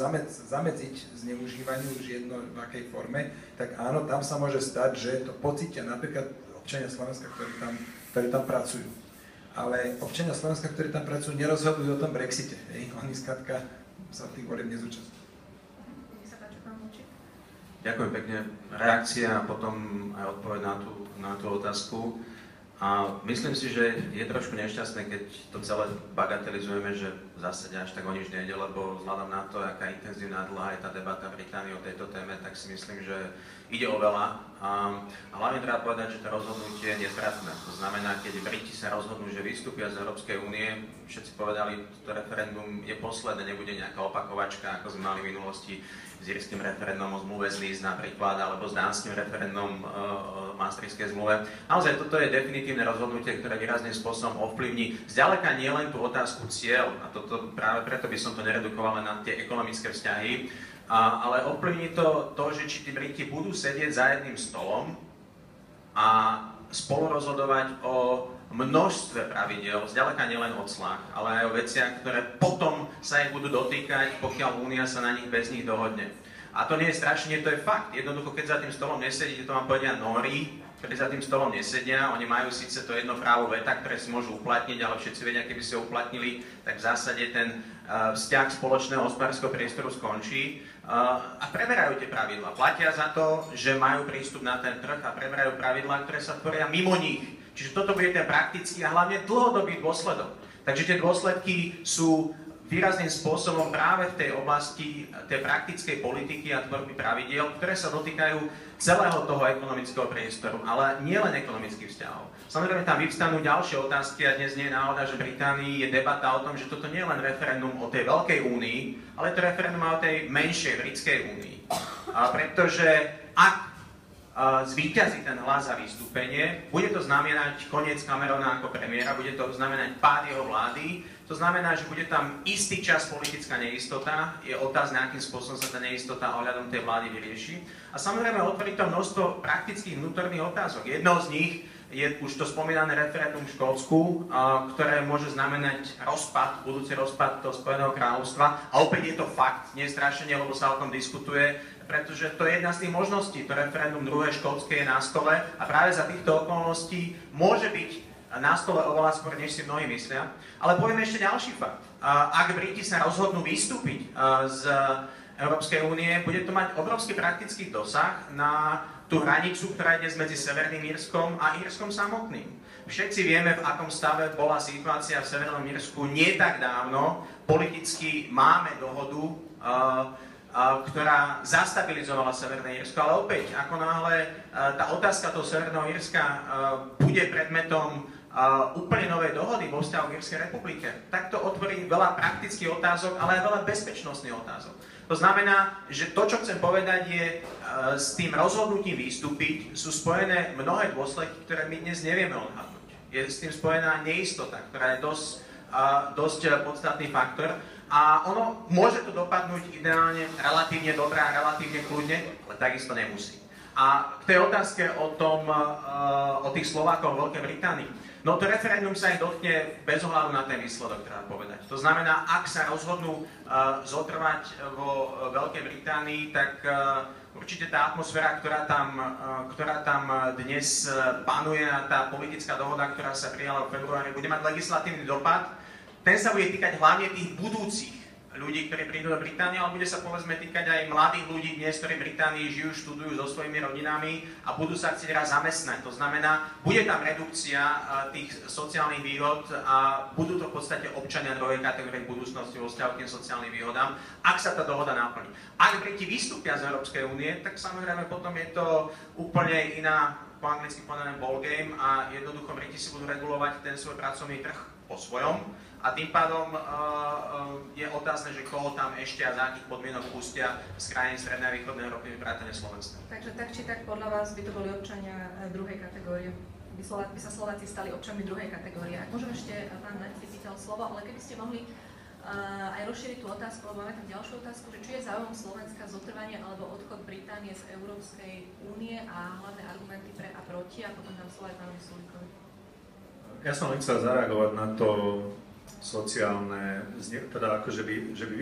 zamedziť zneužívaniu už jedno v akej forme, tak áno, tam sa môže stať, že to pocítia napríklad občania Slovenska, ktorí tam ktorí tam pracujú. Ale občania Slovenska, ktorí tam pracujú, nerozhodujú o tom Brexite. Oni skrátka sa tých volieb nezúčastňujú. Ďakujem pekne. Reakcia a potom aj odpoveď na tú otázku. A myslím si, že je trošku nešťastné, keď to celé bagatelizujeme, že v zásade až tak o nič nejde, lebo vzhľadom na to, aká intenzívna dlhá je tá debata v Británii o tejto téme, tak si myslím, že ide o veľa. A hlavne treba povedať, že to rozhodnutie je nezvratné. To znamená, keď Briti sa rozhodnú, že vystúpia z Európskej únie, všetci povedali, že to referendum je posledné, nebude nejaká opakovačka, ako sme mali v minulosti s írskym referendum o zmluve z Nice napríklad, alebo s dánskym referendum o Maastrichtskej zmluve. Naozaj toto je definitívne rozhodnutie, ktoré výrazným spôsobom ovplyvní zďaleka nie len tú otázku cieľ, a toto práve preto by som to neredukoval len na tie ekonomické vzťahy, ale ovplyvní to, že či tí Briti budú sedieť za jedným stolom a spolu rozhodovať o množstve pravidiel, zďaleka nielen o clách, ale aj o veciach, ktoré potom sa ich budú dotýkať, pokiaľ Únia sa na nich bez nich dohodne. A to nie je strašenie, to je fakt. Jednoducho, keď za tým stolom nesedíte, to vám povedia Nóri, ktorí za tým stolom nesedia, oni majú síce to jedno právo veta, ktoré si môžu uplatniť, ale všetci vedia, keby si ho uplatnili, tak v zásade ten vzťah spoločného hospodárskeho priestoru skončí. A preberajú tie pravidlá. Platia za to, že majú prístup na ten trh a preberajú pravidlá, ktoré sa tvoria mimo nich. Čiže toto bude ten praktický a hlavne dlhodobý dôsledok. Takže tie dôsledky sú výrazným spôsobom práve v tej oblasti tej praktickej politiky a tvorby pravidiel, ktoré sa dotýkajú celého toho ekonomického priestoru, ale nie len ekonomických vzťahov. Samozrejme tam vyvstanú ďalšie otázky a dnes nie je náhoda, že v Británii je debata o tom, že toto nie je len referendum o tej veľkej únii, ale je to referendum o tej menšej britskej únii. Pretože ak zvíťazí ten hlas za vystúpenie, bude to znamenať koniec Camerona ako premiéra, bude to znamenať pád jeho vlády, to znamená, že bude tam istý čas politická neistota, je otázne, akým spôsobom sa tá neistota ohľadom tej vlády vyrieši. A samozrejme otvorí to množstvo praktických vnútorných otázok. Jednou z nich je už to spomínané referendum v Škótsku, ktoré môže znamenať budúci rozpad toho Spojeného kráľovstva. A opäť je to fakt, nie je strašenie, lebo sa o tom diskutuje, pretože to je jedna z tých možností. To referendum druhé škótske je na stole a práve za týchto okolností môže byť na stole oveľa skôr, než si mnohí myslia. Ale poviem ešte ďalší fakt. Ak Briti sa rozhodnú vystúpiť z Európskej únie, bude to mať obrovský praktický dosah na tú hranicu, ktorá je dnes medzi Severným Írskom a Írskom samotným. Všetci vieme, v akom stave bola situácia v Severnom Írsku nie tak dávno. Politicky máme dohodu, ktorá zastabilizovala Severné Írsko, ale opäť, ako náhle tá otázka toho Severného Írska bude predmetom úplne novej dohody vo vzťahu k Írskej republike, tak to otvorí veľa praktických otázok, ale aj veľa bezpečnostných otázok. To znamená, že to, čo chcem povedať, je, s tým rozhodnutím vystúpiť sú spojené mnohé dôsledky, ktoré my dnes nevieme odhadnúť. Je s tým spojená neistota, ktorá je dosť podstatný faktor. A ono môže to dopadnúť ideálne, relatívne dobre a relatívne kľudne, ale takisto nemusí. A k tej otázke o tých Slovákov v Veľkej Británii. No to referendum sa ich dotkne bez ohľadu na ten výsledok, treba povedať. To znamená, ak sa rozhodnú zotrvať vo Veľkej Británii, tak určite tá atmosféra, ktorá tam dnes panuje a tá politická dohoda, ktorá sa prijala v februári, bude mať legislatívny dopad. Ten sa bude týkať hlavne tých budúcich ľudí, ktorí prídu do Británie, ale bude sa povedzme týkať aj mladých ľudí dnes, ktorí v Británii žijú, študujú so svojimi rodinami a budú sa chcieť raz zamestnať. To znamená, bude tam redukcia tých sociálnych výhod a budú to v podstate občania druhej kategórie v budúcnosti vo vzťahu k tým sociálnym výhodám, ak sa tá dohoda naplní. Ak Briti vystúpia z Európskej únie, tak samozrejme potom je to úplne iná, po anglicky povedané ballgame a jednoducho Briti si budú regulovať ten svoj pracovný trh po svojom. A tým pádom je otázne, že koho tam ešte a za akých podmienok pustia z krajín Strednej a Východnej Európy vrátane Slovenska. Takže tak či tak podľa vás by to boli občania druhej kategórie? By sa Slováci stali občanmi druhej kategórie? Ak môžem ešte, pán Naď si pýtal slovo, ale keby ste mohli aj rozšíriť tú otázku, lebo máme tam ďalšiu otázku, že či je záujmom Slovenska zotrvanie alebo odchod Británie z Európskej únie a hlavné argumenty pre a proti, a potom tam slovo aj pánovi Sulíkovi. Ja som len chcel zareagovať na to sociálne, teda akože že by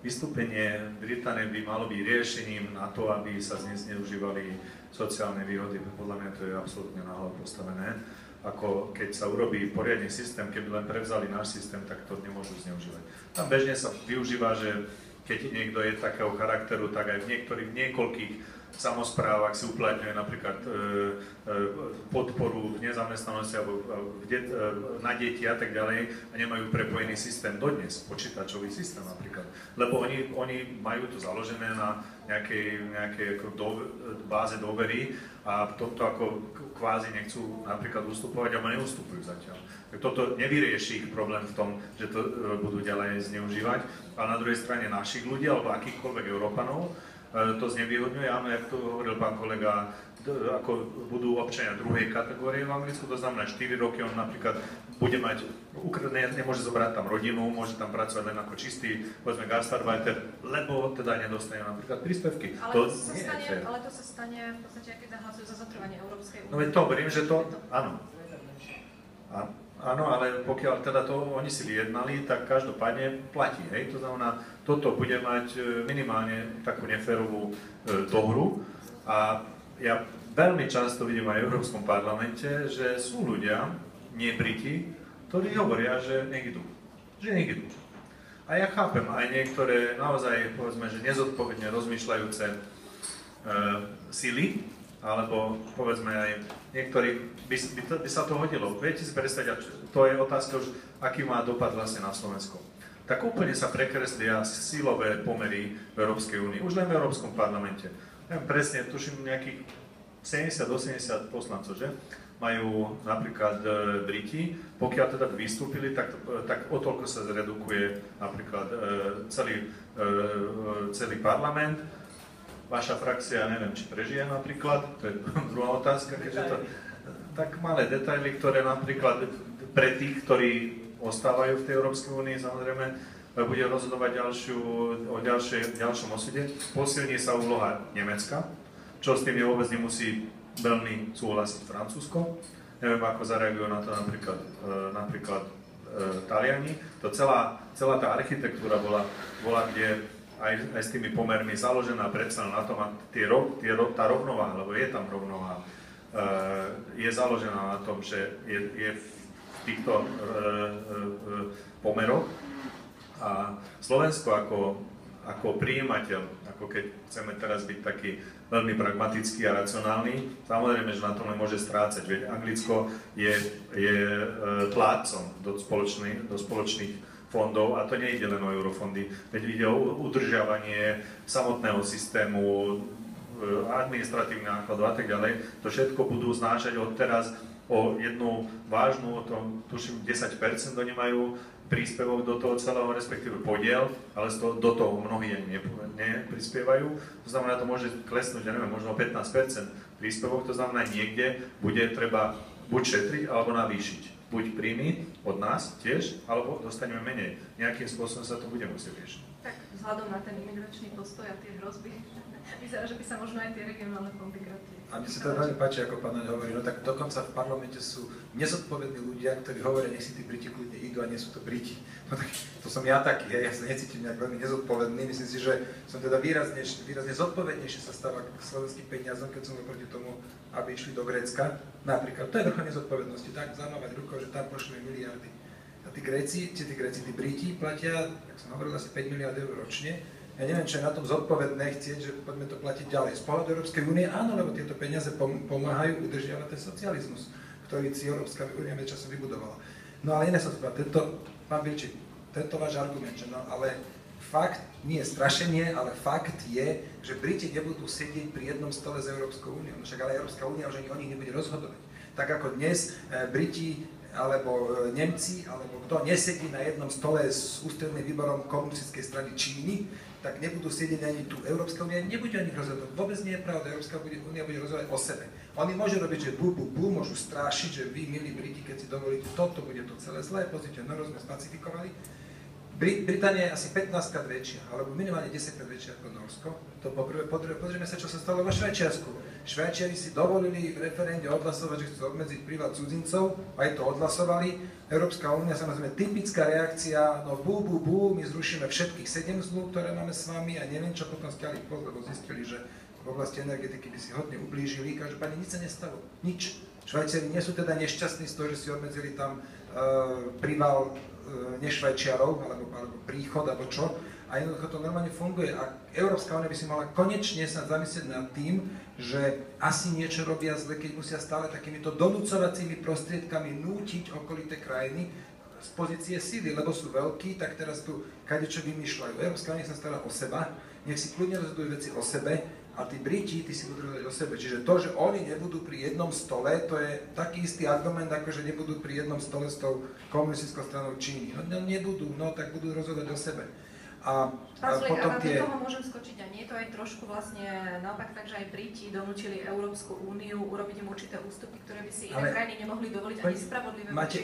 vystúpenie Británie by malo byť riešením na to, aby sa zneužívali sociálne výhody. Podľa mňa to je absolútne náhle postavené. ako keď sa urobí poriadny systém, keby len prevzali náš systém, tak to nemôžu zneužívať. Tam bežne sa využíva, že keď niekto je takého charakteru, tak aj v niekoľkých samosprávach si uplatňuje napríklad podporu v nezamestnanosti alebo na deti a tak ďalej a nemajú prepojený systém dodnes, počítačový systém napríklad. Lebo oni majú to založené na nejakej báze dôvery a toto ako kvázi nechcú napríklad ustupovať, alebo neustupujú zatiaľ. Tak toto nevyrieši ich problém v tom, že to budú ďalej zneužívať, ale na druhej strane našich ľudí alebo akýchkoľvek Európanov to znevýhodňuje. Áno, jak to hovoril pán kolega, ako budú občania druhej kategórie v Anglicku, to znamená 4 roky, on napríklad bude mať, nemôže zobrať tam rodinu, môže tam pracovať len ako čistý, povedzme, gastarbeiter, lebo teda nedostane napríklad príspevky. Ale to sa stane v podstate, keď zahlasujú za zotrvanie Európskej únie. No veď to hovorím, že to, áno. Áno, ale pokiaľ teda to oni si vyjednali, tak každopádne platí, hej? To znamená, toto bude mať minimálne takú neférovú dohru a ja veľmi často vidím aj v Európskom parlamente, že sú ľudia, nie Briti, ktorí hovoria, že nech idú. A ja chápem aj niektoré naozaj, povedzme, že nezodpovedne rozmýšľajúce sily, alebo povedzme aj niektorí by sa to hodilo. Viete si predstaviť, to je otázka už, aký má dopad vlastne na Slovensko. Tak úplne sa prekreslia silové pomery v Európskej únii, už len v Európskom parlamente. Neviem presne, tuším nejakých 70-80 poslancov, že? Majú napríklad Briti, pokiaľ teda vystúpili, tak o toľko sa zredukuje napríklad celý parlament. Vaša frakcia, neviem, či prežije napríklad, to je druhá otázka, keďže to tak malé detaily, ktoré napríklad pre tých, ktorí ostávajú v tej Európskej únii, samozrejme, bude rozhodovať o ďalšom osude. Posilní sa úloha Nemecka, čo s tým vôbec nemusí veľmi súhlasiť Francúzsko. Neviem, ako zareagujú na to napríklad Taliani. To celá tá architektúra bola kde aj s tými pomermi založená predsa na tom, a tá rovnováha, lebo je tam rovnováha, je založená na tom, že je v týchto pomeroch a Slovensko ako prijímateľ, ako keď chceme teraz byť taký veľmi pragmatický a racionálny, samozrejme, že na tom nemôže strácať, veď Anglicko je plátcom do spoločných fondov, a to nejde len o eurofondy, veď ide o udržiavanie samotného systému, administratívnych nákladov a tak ďalej. To všetko budú znášať od teraz o jednu vážnu, o tom tuším 10% oni majú príspevok do toho celého, respektíve podiel, ale do toho mnohí ani neprispievajú. To znamená, to môže klesnúť, ja neviem, možno o 15% príspevok, to znamená, niekde bude treba buď šetriť, alebo navýšiť. Buď príjmy od nás tiež, alebo dostaneme menej. Nejakým spôsobom sa to bude musieť riešiť. Tak vzhľadom na ten imigračný postoj a tie hrozby, vyzerá, že by sa možno aj tie regionálne fondy krátili. A mne sa to veľmi páči, ako pán Naď hovorí, no tak dokonca v parlamente sú nezodpovední ľudia, ktorí hovoria, nech si tí Briti kľudne idú a nie sú to Briti. No tak to som ja taký, ja sa necítim nejak veľmi nezodpovedný, myslím si, že som teda výrazne zodpovednejšie sa stáva k slovenským peniazom, keď som proti tomu, aby išli do Grécka. Napríklad, to je vrchol nezodpovednosti, tak zamávať rukou, že tam pošleme miliardy. A tí Briti platia, jak som hovoril, asi 5 miliard eur ročne. Ja neviem, čo je na tom zodpovedné chcieť, že poďme to platiť ďalej. Z pohľadu Európskej únie áno, lebo tieto peniaze pomáhajú udržiavať ten socializmus, ktorý si Európska únia medzičasom vybudovala. No ale iné sa to povedal, pán Bilčík, tento váš argument, že no ale fakt, nie je strašenie, ale fakt je, že Briti nebudú sedieť pri jednom stole s Európskou úniou. No však ale Európska únia už ani o nich nebude rozhodovať. Tak ako dnes Briti alebo Nemci, alebo kto nesedí na jednom stole s ústredným výborom komunistickej strany Číny, tak nebudú sedieť ani tu. Európska únia nebude o nich rozhodovať. Vôbec nie je pravda. Európska únia bude rozhodovať o sebe. Oni môžu robiť, že môžu strašiť, že vy, milí Briti, keď si dovolíte, toto bude to celé zlé, pozrite, no sme spacifikovali. Británia je asi 15-krát väčšia, alebo minimálne 10-krát väčšia ako Norsko. To poprvé, pozrieme sa, čo sa stalo vo Švajčiarsku. Švajčiari si dovolili v referende odhlasovať, že chcú obmedziť prívad cudzincov, aj to odhlasovali. Európska únia, samozrejme, typická reakcia, no my zrušíme všetkých 7 zmluv, ktoré máme s vami a neviem čo, potom stiali poz, lebo zistili, že v oblasti energetiky by si hodne ublížili. Každopádne nič sa nestalo. Nič. Švajčiari nie sú teda nešťastní z toho, že si obmedzili tam príval nešvajčiarov, alebo príchod, alebo čo. A jednoducho to normálne funguje. A Európska únia by si mala konečne sa zamyslieť nad tým, že asi niečo robia zle, keď musia stále takýmito donúcovacími prostriedkami nútiť okolité krajiny z pozície síly, lebo sú veľkí, tak teraz tu kadečo vymýšľajú. Európska únia sa stará o seba, nech si kľudne rozhodujú veci o sebe, a tí Briti, tí si budú rozhodovať o sebe. Čiže to, že oni nebudú pri jednom stole, to je taký istý argument, ako že nebudú pri jednom stole s tou komunistickou stranou Číny. No nebudú, no tak budú rozhodovať o sebe. A potom tie... do toho môžem skočiť, a nie je to aj trošku vlastne naopak tak, že aj Briti donútili Európsku úniu urobiť im určité ústupy, ktoré by si iné krajiny nemohli dovoliť ani spravodlivé. Máte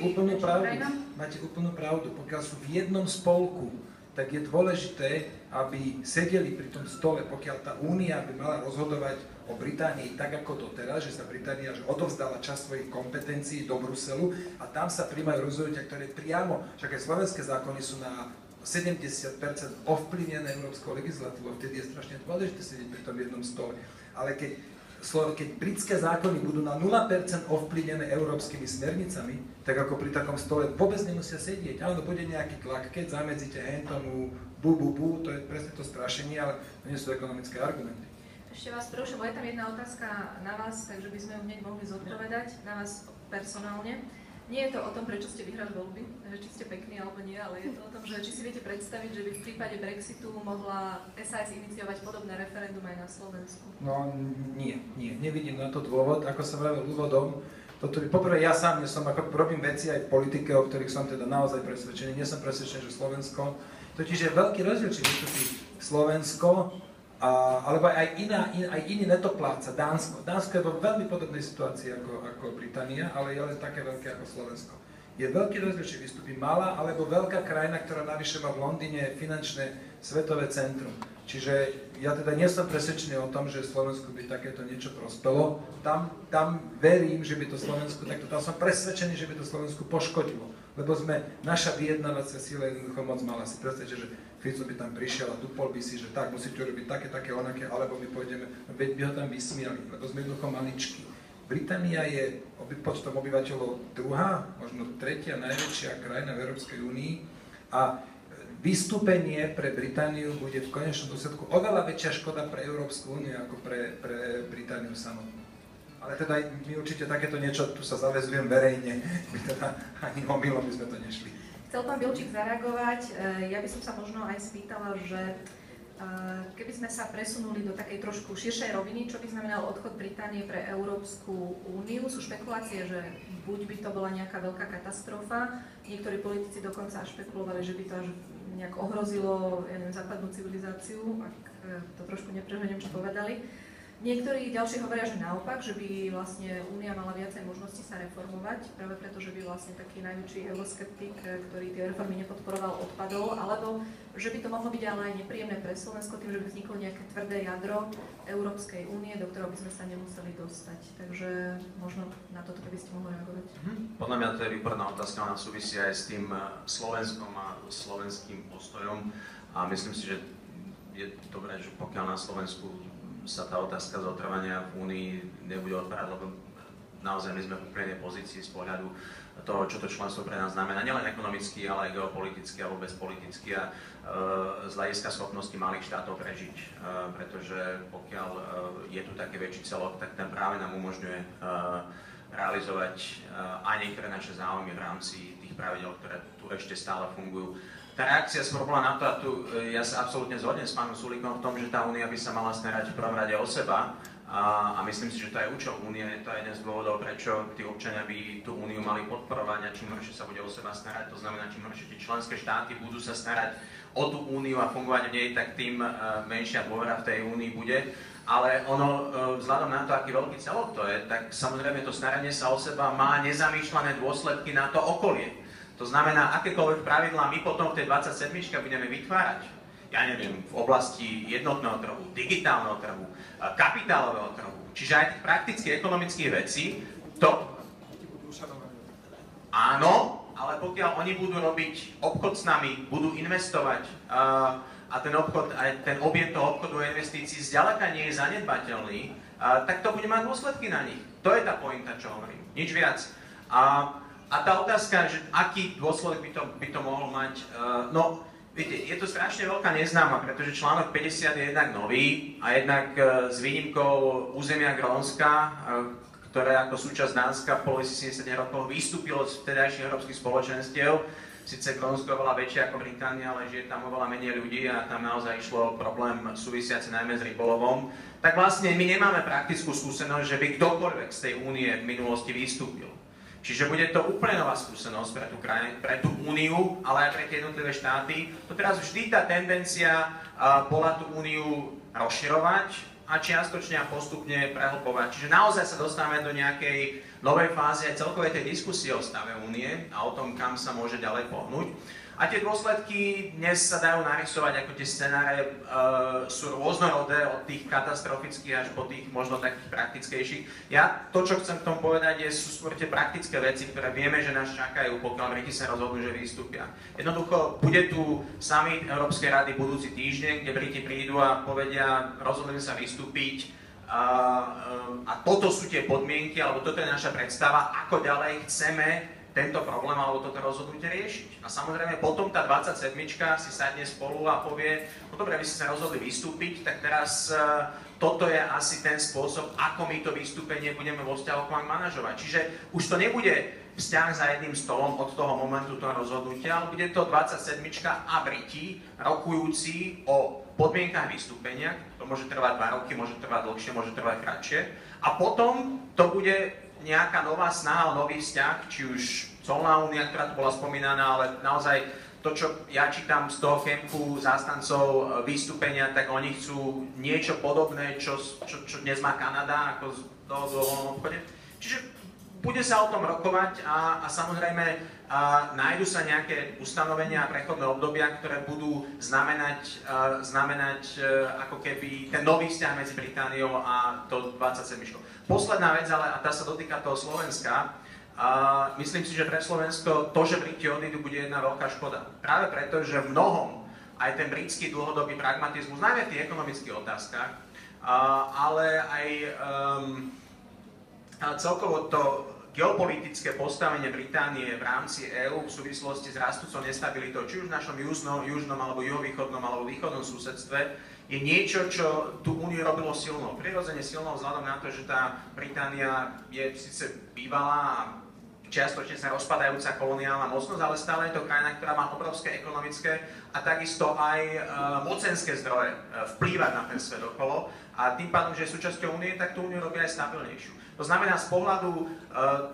úplnú pravdu, pokiaľ sú v jednom spolku, tak je dôležité, aby sedeli pri tom stole, pokiaľ tá únia by mala rozhodovať o Británii tak ako doteraz, že sa Británia odovzdala časť svojich kompetencií do Bruselu a tam sa prijímajú rozhodnutia, ktoré priamo, však aj slovenské zákony sú na 70% ovplyvnené európskou legislatívou, vtedy je strašne dôležité sedieť pri tom jednom stole. Ale keď britské zákony budú na 0% ovplyvnené európskymi smernicami, tak ako pri takom stole vôbec nemusia sedieť. Áno, bude nejaký tlak, keď zamedzíte hentomu, to je presne to strašenie, ale to nie sú ekonomické argumenty. Ešte vás preruším, bo je tam jedna otázka na vás, takže by sme ju hneď mohli zodpovedať, na vás personálne. Nie je to o tom, prečo ste vyhrali voľby, či ste pekní alebo nie, ale je to o tom, že či si viete predstaviť, že by v prípade Brexitu mohla SAS iniciovať podobné referendum aj na Slovensku? No nevidím na to dôvod. Ako som vravel úvodom, poprvé ja sám robím veci aj v politike, o ktorých som teda naozaj presvedčený. Nie som presvedčený, že Slovensko, totiž je veľký rozdiel, či vystupí Slovensko, alebo aj iný netopláca, Dánsko. Dánsko je vo veľmi podobnej situácii ako Británia, ale je len také veľké ako Slovensko. Je veľký rozdiel, či vystupí malá alebo veľká krajina, ktorá navyše má v Londýne finančné svetové centrum. Čiže ja teda nie som presvedčený o tom, že Slovensku by takéto niečo prospelo. Tam verím, že by to Slovensku, tam som presvedčený, že by to Slovensku poškodilo. Lebo naša vyjednávacia sila jednoducho moc mala. Si predstavte, že Fico by tam prišiel a dupol by si, že tak, musíte robiť také, onaké, alebo my pôjdeme, veď by ho tam vysmiali, lebo sme jednoducho maličkí. Británia je počtom obyvateľov druhá, možno tretia najväčšia krajina v Európskej únii a vystúpenie pre Britániu bude v konečnom dôsledku oveľa väčšia škoda pre Európsku úniu ako pre Britániu samotnú. Ale teda my určite takéto niečo, tu sa zaväzujem verejne, my teda ani omylom by sme to nešli. Chcel pán Bilčík zareagovať. Ja by som sa možno aj spýtala, že keby sme sa presunuli do takej trošku širšej roviny, čo by znamenal odchod Británie pre Európsku úniu? Sú špekulácie, že buď by to bola nejaká veľká katastrofa, niektorí politici dokonca špekulovali, že by to až nejak ohrozilo západnú civilizáciu, ak to trošku nepreženiem, čo povedali. Niektorí ďalší hovoria, že naopak, že by vlastne Únia mala viacej možností sa reformovať, práve preto, že by vlastne taký najväčší euroskeptik, ktorý tie reformy nepodporoval, odpadol, alebo že by to mohlo byť ale aj nepríjemné pre Slovensko tým, že by vzniklo nejaké tvrdé jadro Európskej únie, do ktorého by sme sa nemuseli dostať. Takže možno na toto keby ste mohli reagovať. Podľa mňa to je výborná otázka, ona súvisí aj s tým Slovenskom a slovenským postojom a myslím si, že je dobré, že pokiaľ na Slovensku sa tá otázka zotrvania v Únii nebude otvárať, lebo naozaj my sme v úplnej pozícii z pohľadu toho, čo to členstvo pre nás znamená, nielen ekonomicky, ale aj geopoliticky alebo bezpoliticky a z hľadiska schopnosti malých štátov prežiť. Pretože pokiaľ je tu taký väčší celok, tak ten práve nám umožňuje realizovať aj niektoré naše záujmy v rámci tých pravidel, ktoré tu ešte stále fungujú. Tá reakcia bola na to, a tu ja sa absolútne zhodnem s pánom Sulíkom v tom, že tá únia by sa mala starať v prvom rade o seba a myslím si, že to je účel únie, to je jeden z dôvodov, prečo tí občania by tú úniu mali podporovať a čím horšie sa bude o seba starať, to znamená, čím horšie tie členské štáty budú sa starať o tú úniu a fungovať v nej, tak tým menšia dôvera v tej únii bude. Ale ono, vzhľadom na to, aký veľký celok to je, tak samozrejme to staranie sa o seba má nezamýšľané dôsledky na to okolie. To znamená, akékoľvek pravidlá my potom v tej 27. budeme vytvárať, ja neviem, v oblasti jednotného trhu, digitálneho trhu, kapitálového trhu, čiže aj tých praktických ekonomických vecí, to... Áno, ale pokiaľ oni budú robiť obchod s nami, budú investovať a ten obchod, aj ten objem toho obchodu a investícií zďaleka nie je zanedbateľný, tak to bude mať dôsledky na nich. To je tá pointa, čo hovorím. Nič viac. A tá otázka, že aký dôsledok by to mohol mať, no, viete, je to strašne veľká neznáma, pretože článok 50 je jednak nový a jednak s výnimkou územia Grónska, ktoré ako súčasť Dánska v polovici 70 rokov vystúpilo z vtedajších európskych spoločenstiev. Sice Grónsko je oveľa väčšie ako Británia, ale žije tam oveľa menej ľudí a tam naozaj išlo o problém súvisiaci najmä s rybolovom. Tak vlastne my nemáme praktickú skúsenosť, že by kdokoľvek z tej únie v minulosti vystúpil. Čiže bude to úplne nová skúsenosť pre tú úniu, ale aj pre tie jednotlivé štáty. To teraz vždy tá tendencia bola tú úniu rozširovať a čiastočne a postupne prehlbovať. Čiže naozaj sa dostávame do nejakej novej fázy aj celkovej tej diskusie o stave únie a o tom, kam sa môže ďalej pohnúť. A tie dôsledky dnes sa dajú narysovať, ako tie scenáre sú rôznorodé, od tých katastrofických až po tých možno takých praktickejších. To, čo chcem k tomu povedať, sú skôr tie praktické veci, ktoré vieme, že nás čakajú, pokiaľ Briti sa rozhodnú, že vystúpia. Jednoducho, bude tu summit Európskej rady budúci týždeň, kde Briti prídu a povedia, rozhodneme sa vystúpiť, a toto sú tie podmienky, alebo toto je naša predstava, ako ďalej chceme tento problém alebo toto rozhodnutie riešiť. A samozrejme potom tá 27 si sadne spolu a povie, no dobre, vy ste sa rozhodli vystúpiť, tak teraz toto je asi ten spôsob, ako my to vystúpenie budeme vo vzťahu k vám manažovať. Čiže už to nebude vzťah za jedným stolom od toho momentu toho rozhodnutia, ale bude to 27 a Briti rokujúci o podmienkach vystúpenia. To môže trvať 2 roky, môže trvať dlhšie, môže trvať kratšie. A potom to bude nejaká nová snaha o nový vzťah, či už colná únia, ktorá tu bola spomínaná, ale naozaj to, čo ja čítam z toho kempu zástancov vystúpenia, tak oni chcú niečo podobné, čo dnes má Kanada, ako z dohodu o voľnom obchode. Čiže bude sa o tom rokovať a samozrejme nájdu sa nejaké ustanovenia a prechodné obdobia, ktoré budú znamenať ako keby ten nový vzťah medzi Britániou a to 27. Posledná vec, ale a tá sa dotýka toho Slovenska. Myslím si, že pre Slovensko to, že Briti odídu, bude jedna veľká škoda. Práve preto, že v mnohom aj ten britský dlhodobý pragmatizmus, najmä v tých ekonomických otázkach, ale aj celkovo to geopolitické postavenie Británie v rámci EÚ v súvislosti s rastúcou nestabilitou, či už v našom južnom alebo juhovýchodnom alebo východnom susedstve, je niečo, čo tú úniu robilo silnou. Prirodzene silnou vzhľadom na to, že tá Británia je síce bývalá a čiastočne sa rozpadajúca koloniálna mocnosť, ale stále je to krajina, ktorá má obrovské ekonomické a takisto aj mocenské zdroje vplývať na ten svet okolo. A tým pádom, že je súčasťou únie, tak tú úniu robí aj stabilnejšiu. To znamená, z pohľadu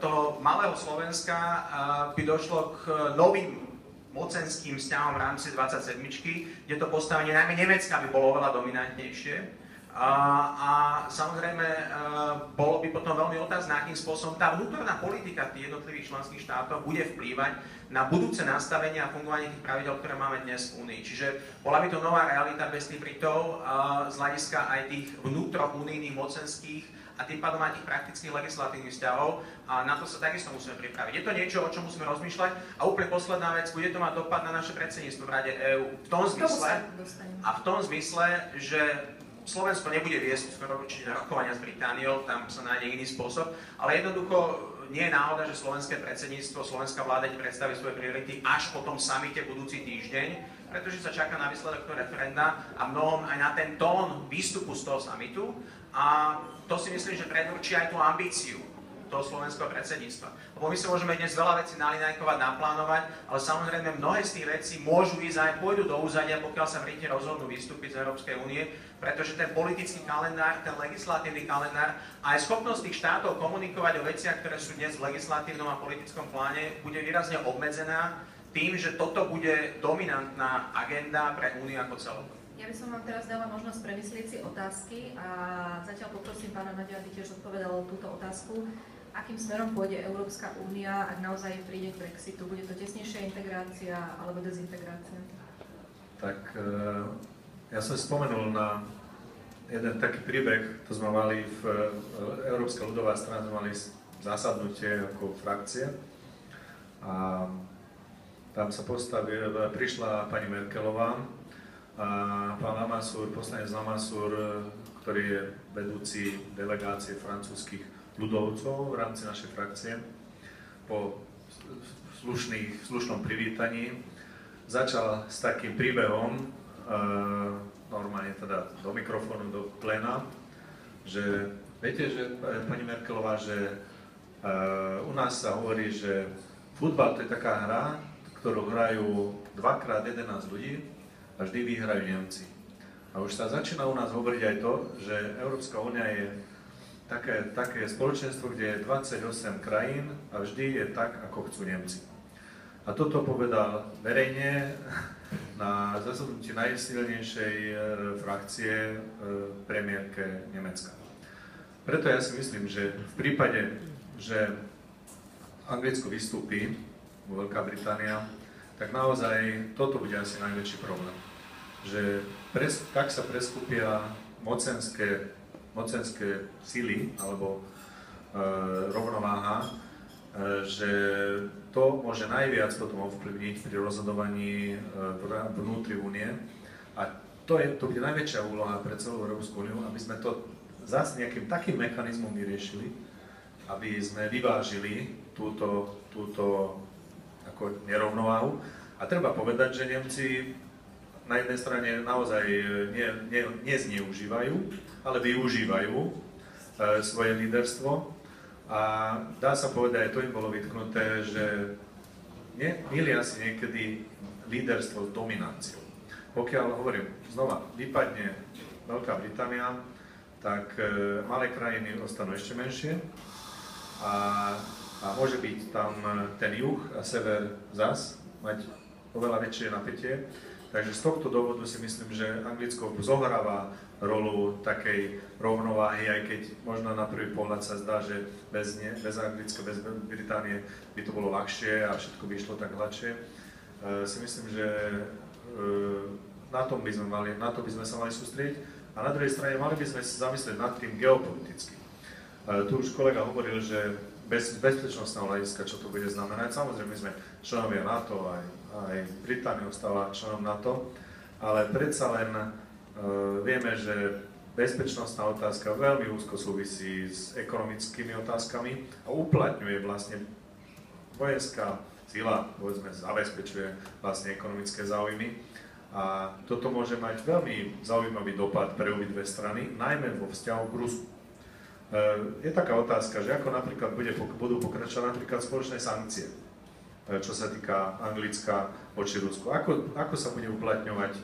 toho malého Slovenska by došlo k novým mocenským vzťahom v rámci 27, kde to postavenie najmä Nemecka by bolo oveľa dominantnejšie. A samozrejme bolo by potom veľmi otázne, akým spôsobom tá vnútorná politika tých jednotlivých členských štátov bude vplývať na budúce nastavenie a fungovanie tých pravidel, ktoré máme dnes v Únii. Čiže bola by to nová realita bez tých Britov z hľadiska aj tých vnútrounijných mocenských a tým pádom aj tých praktických legislatívnych vzťahov a na to sa takisto musíme pripraviť. Je to niečo, o čom musíme rozmýšľať a úplne posledná vec, bude to mať dopad na naše predsedníctvo v Rade EÚ v tom zmysle, že Slovensko nebude viesť skoro určite rokovania s Britániou, tam sa nájde iný spôsob, ale jednoducho nie je náhoda, že slovenské predsedníctvo, slovenská vláda predstaví svoje priority až po tom samite budúci týždeň, pretože sa čaká na výsledok toho referenda a mnohom aj na ten tón výstupu z toho samitu a to si myslím, že predurčí aj tú ambíciu toho slovenského predsedníctva. Lebo my sa môžeme dnes veľa vecí nalinajkovať, naplánovať, ale samozrejme mnohé z tých vecí môžu ísť aj pôjdu do úzadia, pokiaľ sa Briti rozhodnú vystúpiť z Európskej únie, pretože ten politický kalendár, ten legislatívny kalendár a aj schopnosť tých štátov komunikovať o veciach, ktoré sú dnes v legislatívnom a politickom pláne, bude výrazne obmedzená tým, že toto bude dominantná agenda pre úniu ako celok. Ja by som vám teraz dala možnosť premyslieť si otázky a zatiaľ poprosím pána Naďa, aby tiež odpovedal túto otázku. Akým smerom pôjde Európska únia, ak naozaj príde k Brexitu? Bude to tesnejšia integrácia alebo dezintegrácia? Tak ja som spomenul na jeden taký príbeh, to sme mali v Európska ľudová strana, sme mali zasadnutie ako frakcie a tam sa prišla pani Merkelová a pán Lamassoure, poslanec Lamassoure, ktorý je vedúci delegácie francúzskych ľudovcov v rámci našej frakcie, po slušnom privítaní začal s takým príbehom, normálne teda do mikrofónu, do pléna, že viete, že pani Merkelová, že u nás sa hovorí, že futbal to je taká hra, ktorú hrajú 2x11 ľudí a vždy vyhrajú Nemci. A už sa začína u nás hovoriť aj to, že Európska únia je také spoločenstvo, kde je 28 krajín a vždy je tak, ako chcú Nemci. A toto povedal verejne na zasadnutí najsilnejšej frakcie premiérke Nemecka. Preto ja si myslím, že v prípade, že Anglicko vystúpi, Veľká Británia, tak naozaj toto bude asi najväčší problém. Že tak sa preskupia mocenské sily alebo rovnováha, že to môže najviac potom ovplyvniť pri rozhodovaní vnútri únie. A to bude najväčšia úloha pre celú Európsku úniu, aby sme to zase nejakým takým mechanizmom vyriešili, aby sme vyvážili túto ako nerovnováhu. A treba povedať, že Nemci na jednej strane naozaj nezneužívajú, ale využívajú svoje líderstvo. A dá sa povedať, aj to im bolo vytknuté, že milia si niekedy líderstvo s dominanciou. Pokiaľ, hovorím, znova, vypadne Veľká Británia, tak malé krajiny ostanú ešte menšie a môže byť tam ten juh a sever zas, mať oveľa väčšie napätie. Takže z tohto dôvodu si myslím, že Anglicko zohráva rolu takej rovnováhy, aj keď možno na prvý pohľad sa zdá, že bez Anglicka, bez Británie by to bolo ľahšie a všetko by išlo tak hladšie. Si myslím, že na to by sme sa mali sústrediť a na druhej strane mali by sme sa zamyslieť nad tým geopoliticky. Tu už kolega hovoril, že bez bezpečnostného hľadiska, čo to bude znamenať. Samozrejme, my sme členovia NATO, aj Británia ostala členom NATO, ale predsa len vieme, že bezpečnostná otázka veľmi úzko súvisí s ekonomickými otázkami a uplatňuje vlastne vojenská sila, povedzme, zabezpečuje vlastne ekonomické záujmy. A toto môže mať veľmi zaujímavý dopad pre obidve strany, najmä vo vzťahu k Rusku. Je taká otázka, že ako napríklad budú pokračovať napríklad spoločné sankcie, čo sa týka Anglicka voči Rusku. Ako sa bude uplatňovať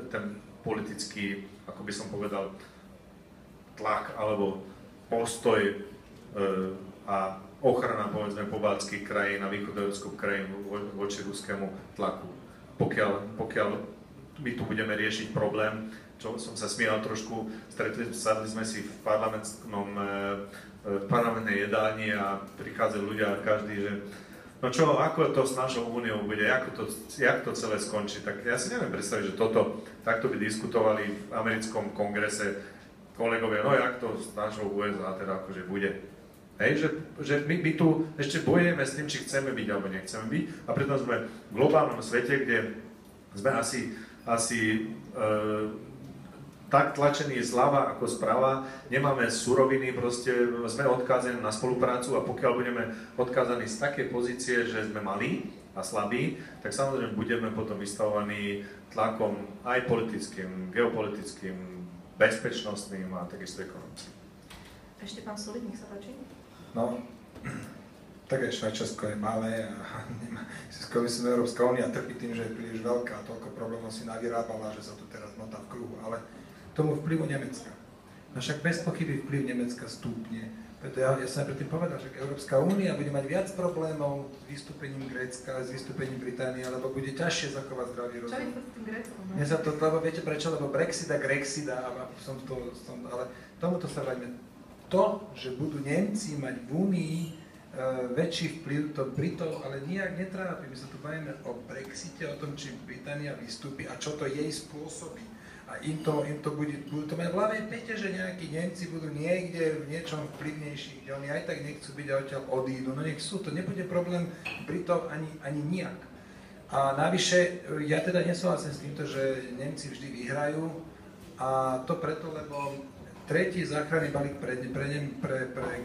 ten politický, ako by som povedal, tlak alebo postoj a ochrana, povedzme, pobaltských krajín a východoeurópskych krajín voči ruskému tlaku. Pokiaľ my tu budeme riešiť problém, čo som sa smial trošku, sadli sme si v parlamentnej jedálni a prichádzali ľudia každý, že no čo, ako to s našou úniou bude, jak to celé skončí, tak ja si neviem predstaviť, že takto by diskutovali v americkom kongrese kolegovia, no jak to s našou USA teda akože bude. Hej, že my tu ešte bojujeme s tým, či chceme byť alebo nechceme byť a preto sme v globálnom svete, kde sme asi tak tlačení zľava ako zprava, nemáme suroviny, proste sme odkázaní na spoluprácu a pokiaľ budeme odkázaní z takej pozície, že sme malí a slabí, tak samozrejme budeme potom vystavovaní tlakom aj politickým, geopolitickým, bezpečnostným a takisto ekonomickým. Ešte pán Solík, nech sa páči. No, tak aj Švajčiarsko je malé a skôr myslím, Európska únia trpí tým, že je príliš veľká a toľko problémov si navyrábala, že sa tu teraz motá v kruhu, ale tomu vplyvu Nemecka. No však bez pochyby vplyv Nemecka stúpne. Preto ja som predtým povedal, že Európska únia bude mať viac problémov s vystúpením Grécka, s vystúpením Británie, alebo bude ťažšie zachovať zdravý rozum. Čo je s tým Gréckom? Lebo viete prečo? Lebo Brexit, ale tomuto sa vraťme. To, že budú Nemci mať v Únii väčší vplyv, to Britov ale nijak netrápi. My sa tu bavíme o Brexite, o tom, či Británia vystúpi a čo to jej spôsobí. A im to budú to mať v hlave päte, že nejakí Nemci budú niekde v niečom vplyvnejší, kde oni aj tak nechcú byť a odtiaľ odídu. No nech sú, to nebude problém Britov ani nijak. A navyše, ja teda nesúhlasím s týmto, že Nemci vždy vyhrajú. A to preto, lebo tretí záchranný balík pre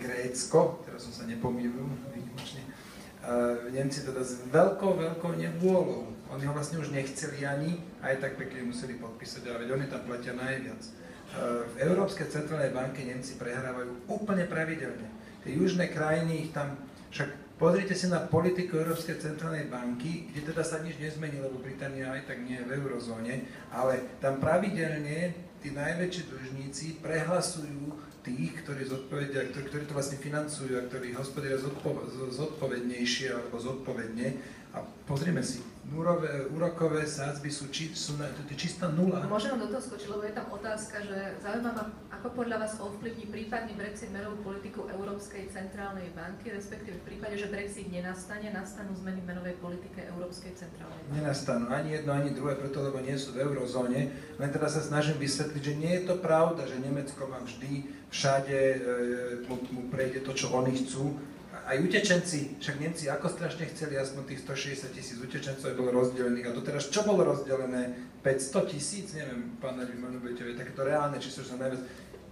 Grécko, teraz som sa nepomýlil, výnimočne, Nemci teda s veľkou nevôľou, oni ho vlastne už nechceli ani, aj tak pekne museli podpísať, ale veď oni tam platia najviac. V Európskej centrálnej banke Nemci prehrávajú úplne pravidelne. Tie južné krajiny ich tam, však pozrite si na politiku Európskej centrálnej banky, kde teda sa nič nezmení, lebo Británia aj tak nie je v eurozóne, ale tam pravidelne tí najväčší dlžníci prehlasujú tých, ktorí zodpovedia, ktorí to vlastne financujú a ktorí hospodária zodpovednejšie alebo zodpovedne. A pozrime si, úrokové sádzby sú čistá nula. Môžem do toho skočiť, lebo je tam otázka, že zaujímavá, ako podľa vás ovplyvní prípadný Brexit menovú politiku Európskej centrálnej banky, respektíve v prípade, že Brexit nenastane, nastanú zmeny v menovej politike Európskej centrálnej banky? Nenastanú ani jedno, ani druhé, preto lebo nie sú v eurozóne. Len teda sa snažím vysvetliť, že nie je to pravda, že Nemecko má vždy všade, mu prejde to, čo oni chcú. Aj utečenci, však Nemci ako strašne chceli, aspoň tých 160 000 utečencov je bolo rozdelených. A doteraz čo bolo rozdelené? 500 000? Neviem, pán Naďový, možno budete vedieť, takéto reálne číslo, že sa najviac...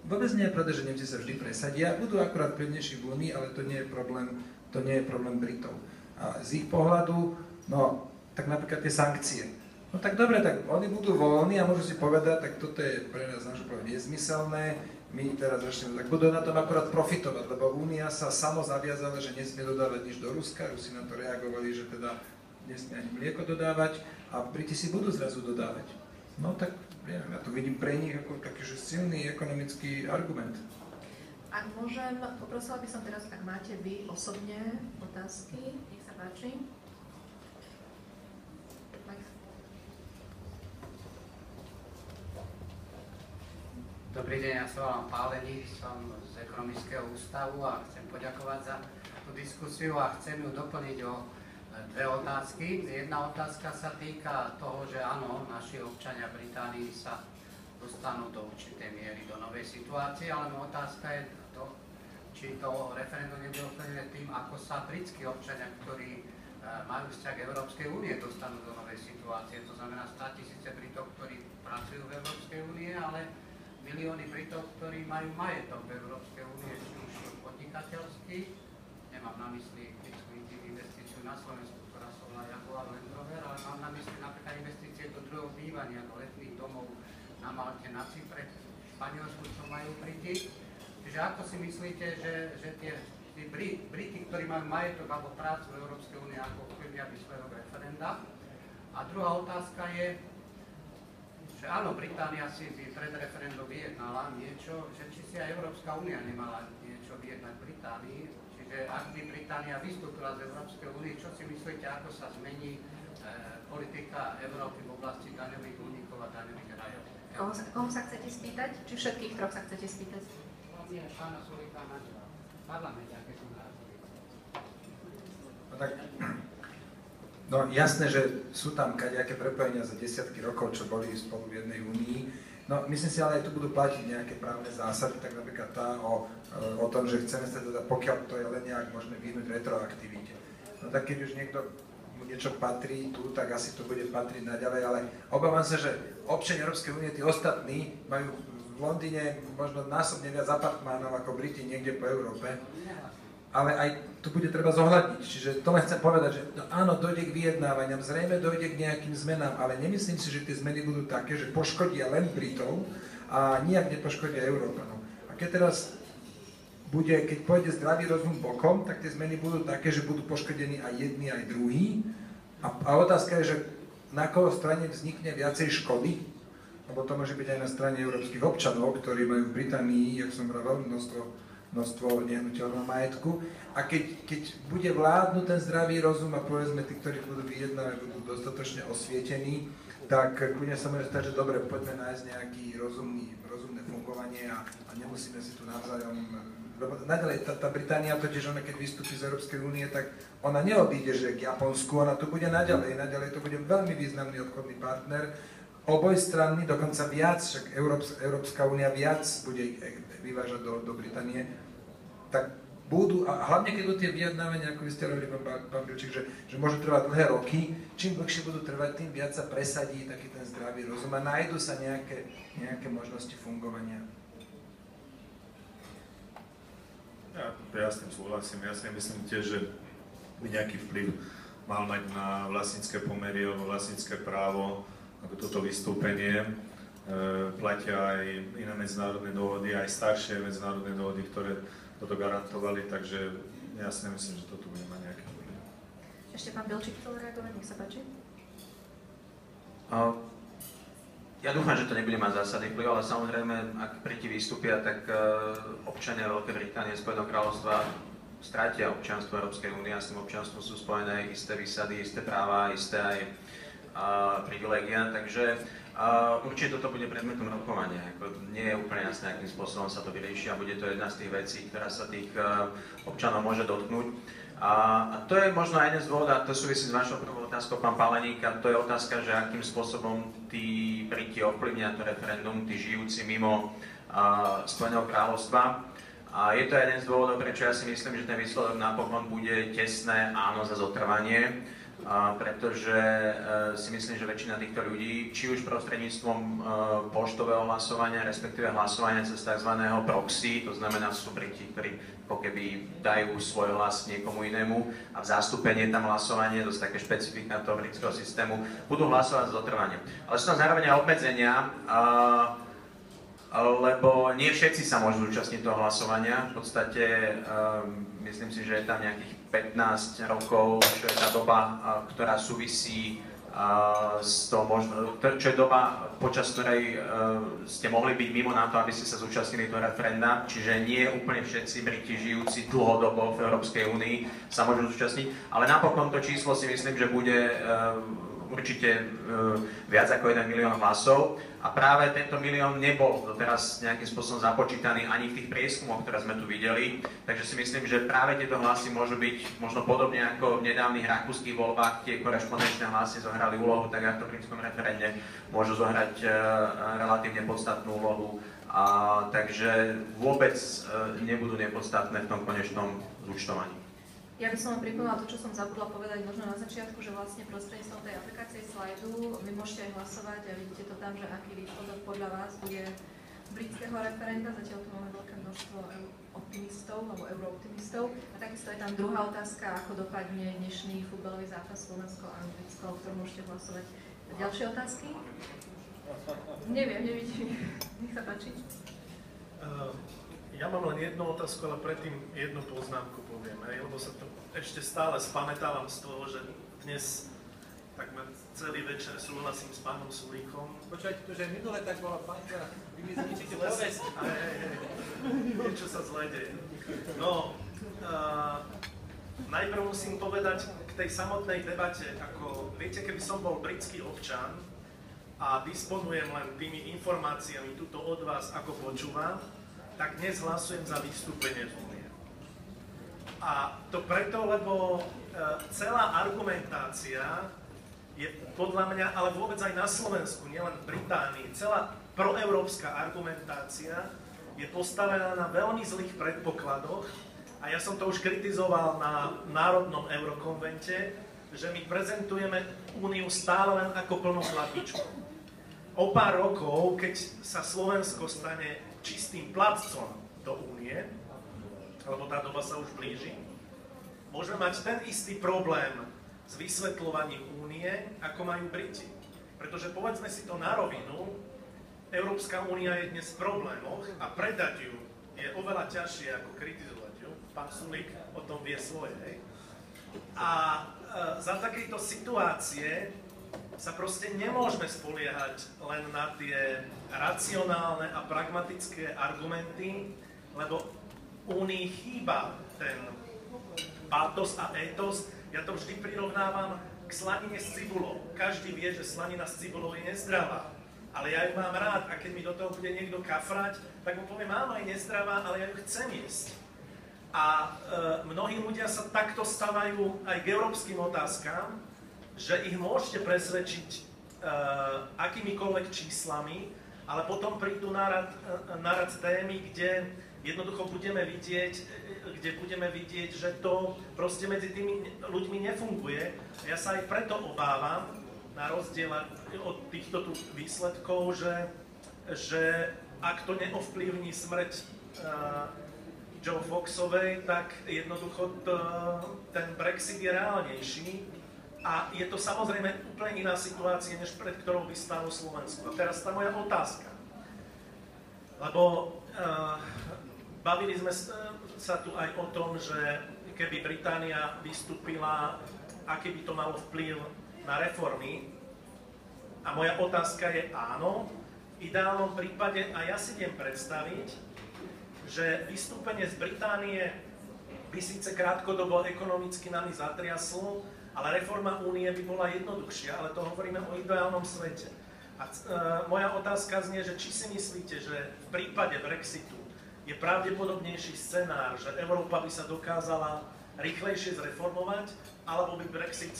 Vôbec nie je pravda, že Nemci sa vždy presadia, budú akurát pevnejší v Únii, ale to nie je problém Britov. A z ich pohľadu, no, tak napríklad tie sankcie. No tak dobre, tak oni budú voľní a môžu si povedať, tak toto je pre nás našu povedať nezmyselné, my teraz začneme, tak budú na tom akurát profitovať, lebo Únia sa samo zaviazala, že nesmie dodávať nič do Ruska, Rusi na to reagovali, že teda nesmie ani mlieko dodávať a Briti si budú zrazu dodávať. No tak, neviem, ja to vidím pre nich ako taký že silný ekonomický argument. Ak môžem, poprosila by som teraz, ak máte vy osobne otázky, nech sa páči. Dobrý deň, ja sa volám Páleník, som z Ekonomického ústavu a chcem poďakovať za tú diskusiu a chcem ju doplniť o dve otázky. Jedna otázka sa týka toho, že áno, naši občania Británii sa dostanú do určitej miery do novej situácie, ale moja otázka je to, či to referendum nebude ovplyvnené tým, ako sa britskí občania, ktorí majú vzťah k Európskej únie, dostanú do novej situácie. To znamená 100 000 Britov, ktorí pracujú v Európskej únie, ale milióny Britov, ktorí majú majetok v Európskej únie, či už podnikateľský, nemám na mysli britskú investíciu na Slovensku, ktorá sa volá Jaguar Land Rover, ale mám na mysli napríklad investície do druhého bývania, do letných domov na Malte, na Cypre, v Španielsku, čo majú Briti. Čiže ako si myslíte, že tí Briti, ktorí majú majetok alebo prácu v Európskej únie, ako ovplyvnia výsledok referenda? A druhá otázka je, že áno, Británia si pred referendum vyjednala niečo, že či si aj Európska únia nemala niečo vyjednať Británii, čiže ak by Británia vystúpila z Európskej únie, čo si myslíte, ako sa zmení politika Európy v oblasti daňových únikov a daňových rajov? Koho sa chcete spýtať? Či všetkých troch sa chcete spýtať? Nie, pána Sulíka na parlamente, aké sú názory. No jasné, že sú tam kadejaké prepojenia za desiatky rokov, čo boli spolu v jednej únii. No myslím si, ale aj tu budú platiť nejaké právne zásady, tak napríklad tá o tom, že chceme sa teda, pokiaľ to je len nejak možné vyhnúť retroaktivite. No tak keď už niekto mu niečo patrí tu, tak asi to bude patriť naďalej, ale obávam sa, že občania Európskej únie, tí ostatní, majú v Londýne možno násobne viac apartmánov ako Briti niekde po Európe. Ale aj tu bude treba zohľadniť. Čiže to len chcem povedať, že no, áno, dojde k vyjednávaniam, zrejme dojde k nejakým zmenám, ale nemyslím si, že tie zmeny budú také, že poškodia len Britov a nijak nepoškodia Európanov. A keď teraz keď pôjde zdravý rozum bokom, tak tie zmeny budú také, že budú poškodení aj jedni, aj druhí. A otázka je, že na koho strane vznikne viacej škody, lebo to môže byť aj na strane európskych občanov, ktorí majú v Británii, jak som vravel, množstvo nehnuteľného majetku. A keď bude vládnuť ten zdravý rozum a povedzme tí, ktorí budú vyjednávať, budú dostatočne osvietení, tak kľudne sa môže stať, že dobre, poďme nájsť nejaké rozumné fungovanie a nemusíme si tu navzájom... Lebo naďalej tá Británia totiž, ona keď vystúpi z Európskej únie, tak ona neodíde, že k Japonsku, ona tu bude naďalej to bude veľmi významný obchodný partner, obojstranný, dokonca viac, však Európska únia viac bude vyvážať do Británie, tak budú, a hlavne keď budú tie vyjednávania, ako vy ste hovorili, pán Bilčík, že môžu trvať dlhé roky, čím dlhšie budú trvať, tým viac sa presadí taký ten zdravý rozum a nájdu sa nejaké možnosti fungovania. Ja s tým súhlasím. Ja si myslím tiež, že by nejaký vplyv mal mať na vlastnícke pomery alebo vlastnícke právo, ako toto vystúpenie. Platia aj iné medzinárodné dohody, aj staršie medzinárodné dohody, ktoré toto garantovali, takže ja si nemyslím, že toto bude mať nejaký vplyv. Ešte pán Bilčík chcel reagovať, nech sa páči. Ja dúfam, že to nebude mať zásadný vplyv, ale samozrejme, ak Briti vystúpia, tak občania Veľkej Británie, Spojeného kráľovstva strátia občianstvo Európskej únie a s tým občianstvom sú spojené isté výsady, isté práva, isté aj privilégia, takže určite toto bude predmetom rokovania. Nie je úplne jasné, akým spôsobom sa to vyrieši a bude to jedna z tých vecí, ktorá sa tých občanov môže dotknúť. A to je možno aj jeden z dôvodov, a to súvisí s vašou prvou otázkou, pán Paleník, a to je otázka, že akým spôsobom tí Briti ovplyvnia to referendum, tí žijúci mimo Spojeného kráľovstva. A je to jeden z dôvodov, prečo ja si myslím, že ten výsledok napokon bude tesné áno za zotrvanie, pretože si myslím, že väčšina týchto ľudí, či už prostredníctvom poštového hlasovania, respektíve hlasovania cez tzv. Proxy, to znamená, sú Briti, ktorí ako keby dajú svoj hlas niekomu inému a v zastúpení tam hlasovanie, dosť také špecifika toho britského systému, budú hlasovať za zotrvanie. Ale sú tam zároveň aj obmedzenia, lebo nie všetci sa môžu zúčastniť toho hlasovania. V podstate myslím si, že je tam nejakých 15 rokov, čo je tá doba, ktorá súvisí s tou čo je doba, počas ktorej ste mohli byť mimo na to, aby ste sa zúčastnili toho referenda, čiže nie úplne všetci Briti žijúci dlhodobo v Európskej únii sa môžu zúčastniť, ale napokon to číslo si myslím, že bude určite viac ako 1 milión hlasov a práve tento milión nebol doteraz nejakým spôsobom započítaný ani v tých prieskumoch, ktoré sme tu videli, takže si myslím, že práve tieto hlasy môžu byť možno podobne ako v nedávnych rakúskych voľbách, tie korešpondenčné hlasy zohrali úlohu, tak ako v britskom referende môžu zohrať relatívne podstatnú úlohu, takže vôbec nebudú nepodstatné v tom konečnom zúčtovaní. Ja by som vám pripomínala to, čo som zabudla povedať možno na začiatku, že vlastne prostredníctvom tej aplikácie slajdu vy môžete aj hlasovať a vidíte to tam, že aký výsledok podľa vás bude britského referenda. Zatiaľ tu máme veľké množstvo optimistov alebo eurooptimistov. A takisto je tam druhá otázka, ako dopadne dnešný futbalový zápas Slovensko-Anglicko, o ktorom môžete hlasovať. Ďalšie otázky? Neviem, nevidím. Nech sa páči. Ja mám len jednu otázku, ale predtým jednu poznámku poviem, lebo sa to ešte stále spamätávam z toho, že dnes takmer celý večer súhlasím s pánom Sulíkom. Počujete to, že minule tak bola pánka, vy mi zničíte povesť. Niečo sa zle deje. No, najprv musím povedať k tej samotnej debate, ako viete, keby som bol britský občan a disponujem len tými informáciami tuto od vás, ako počúvam, tak dnes hlasujem za vystúpenie z Únie. A to preto, lebo celá argumentácia je podľa mňa, ale vôbec aj na Slovensku, nielen v Británii, celá proeurópska argumentácia je postavená na veľmi zlých predpokladoch a ja som to už kritizoval na Národnom eurokonvente, že my prezentujeme Úniu stále len ako plnú chlapičku. O pár rokov, keď sa Slovensko stane čistým platcom do Únie, lebo tá doba sa už blíži, môžeme mať ten istý problém s vysvetľovaním Únie, ako majú Briti. Pretože povedzme si to na rovinu, Európska únia je dnes v problémoch a predať ju je oveľa ťažšie ako kritizovať ju. Pán Sulík o tom vie svoje. A za takejto situácie sa proste nemôžeme spoliehať len na tie racionálne a pragmatické argumenty, lebo Únii chýba ten pátos a étos. Ja to vždy prirovnávam k slanine s cibulou. Každý vie, že slanina s cibulou je nezdravá, ale ja ju mám rád a keď mi do toho bude niekto kafrať, tak mu poviem, áno, je nezdravá, ale ja ju chcem jesť. A mnohí ľudia sa takto stavajú aj k európskym otázkam, že ich môžete presvedčiť akýmikoľvek číslami, ale potom prídu na rad témy, kde jednoducho budeme vidieť, že to proste medzi tými ľuďmi nefunguje. Ja sa aj preto obávam, na rozdiel od týchto tu výsledkov, že ak to neovplyvní smrť Joe Foxovej, tak jednoducho ten Brexit je reálnejší a je to samozrejme úplne iná situácia, než pred ktorou by stálo Slovensko. A teraz tá moja otázka. Lebo bavili sme sa tu aj o tom, že keby Británia vystúpila, aký by to malo vplyv na reformy. A moja otázka je áno. V ideálnom prípade, a ja si viem predstaviť, že vystúpenie z Británie by síce krátkodobo ekonomicky nami zatriaslo, ale reforma únie by bola jednoduchšia, ale to hovoríme o ideálnom svete. A moja otázka znie, že či si myslíte, že v prípade Brexitu je pravdepodobnejší scenár, že Európa by sa dokázala rýchlejšie zreformovať, alebo by Brexit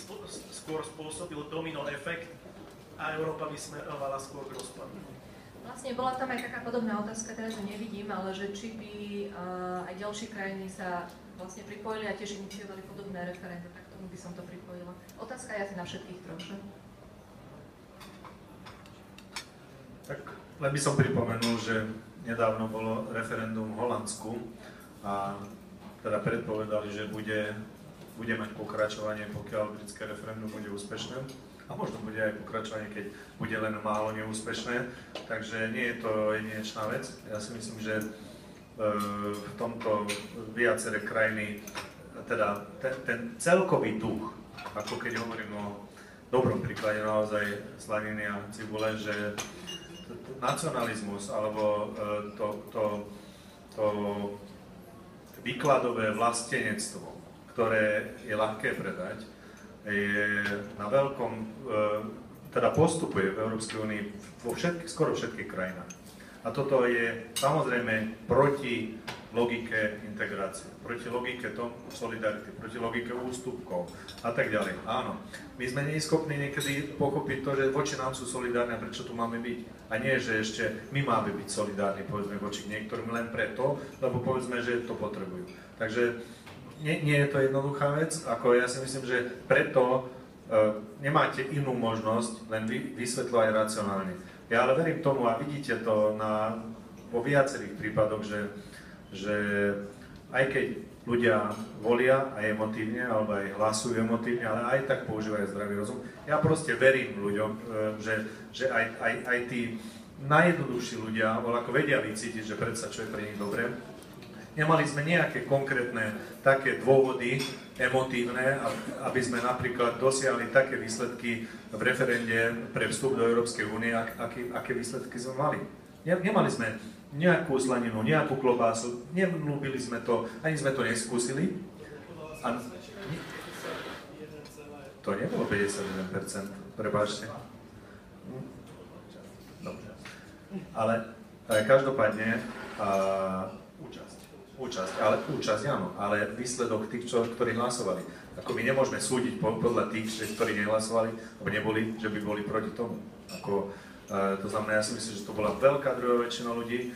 skôr spôsobil domino efekt a Európa by smerovala skôr k rozpadu? Vlastne bola tam aj taká podobná otázka, teraz ju nevidím, ale že či by aj ďalšie krajiny sa vlastne pripojili a tiež iniciovali podobné referenda, tak tomu by som to pripojila. Otázka je asi na všetkých trošku. Tak len by som pripomenul, že nedávno bolo referendum v Holandsku a teda predpovedali, že bude mať pokračovanie, pokiaľ britské referendum bude úspešné. A možno bude aj pokračovanie, keď bude len málo neúspešné. Takže nie je to jedinečná vec. Ja si myslím, že v tomto viaceré krajiny, teda ten celkový duch, ako keď hovorím o dobrom príklade naozaj slaniny a cibule, že nacionalizmus alebo to výkladové vlastenectvo, ktoré je ľahké predať, je na veľkom, teda postupuje v Európskej únii vo skoro všetkých krajinách. A toto je samozrejme proti logike integrácie, proti logike solidarity, proti logike ústupkov a tak ďalej. Áno, my sme nie schopní niekedy pochopiť to, že voči nám sú solidárni a prečo tu máme byť. A nie, že ešte my máme byť solidárni, povedzme, voči niektorým len preto, lebo povedzme, že to potrebujú. Takže nie je to jednoduchá vec, ako ja si myslím, že preto nemáte inú možnosť len vysvetľovať racionálne. Ja ale verím tomu a vidíte to vo viacerých prípadoch, že aj keď ľudia volia aj emotívne, alebo aj hlasujú emotívne, ale aj tak používajú zdravý rozum. Ja proste verím ľuďom, že aj tí najjednoduchší ľudia vedia vycítiť, že predsa čo je pre nich dobré. Nemali sme nejaké konkrétne také dôvody emotívne, aby sme napríklad dosiahli také výsledky v referende pre vstup do Európskej únie, aké výsledky sme mali. Nemali sme nejakú slaninu, nejakú klobásu, nemlúbili sme to, ani sme to neskúsili. A to nebolo 51%, prepáčte. Dobre. Ale každopádne účasť áno, ale výsledok tých, ktorí hlasovali. Ako my nemôžeme súdiť podľa tých, ktorí nehlasovali, alebo neboli, že by boli proti tomu. To znamená, ja si myslím, že to bola veľká druhá väčšina ľudí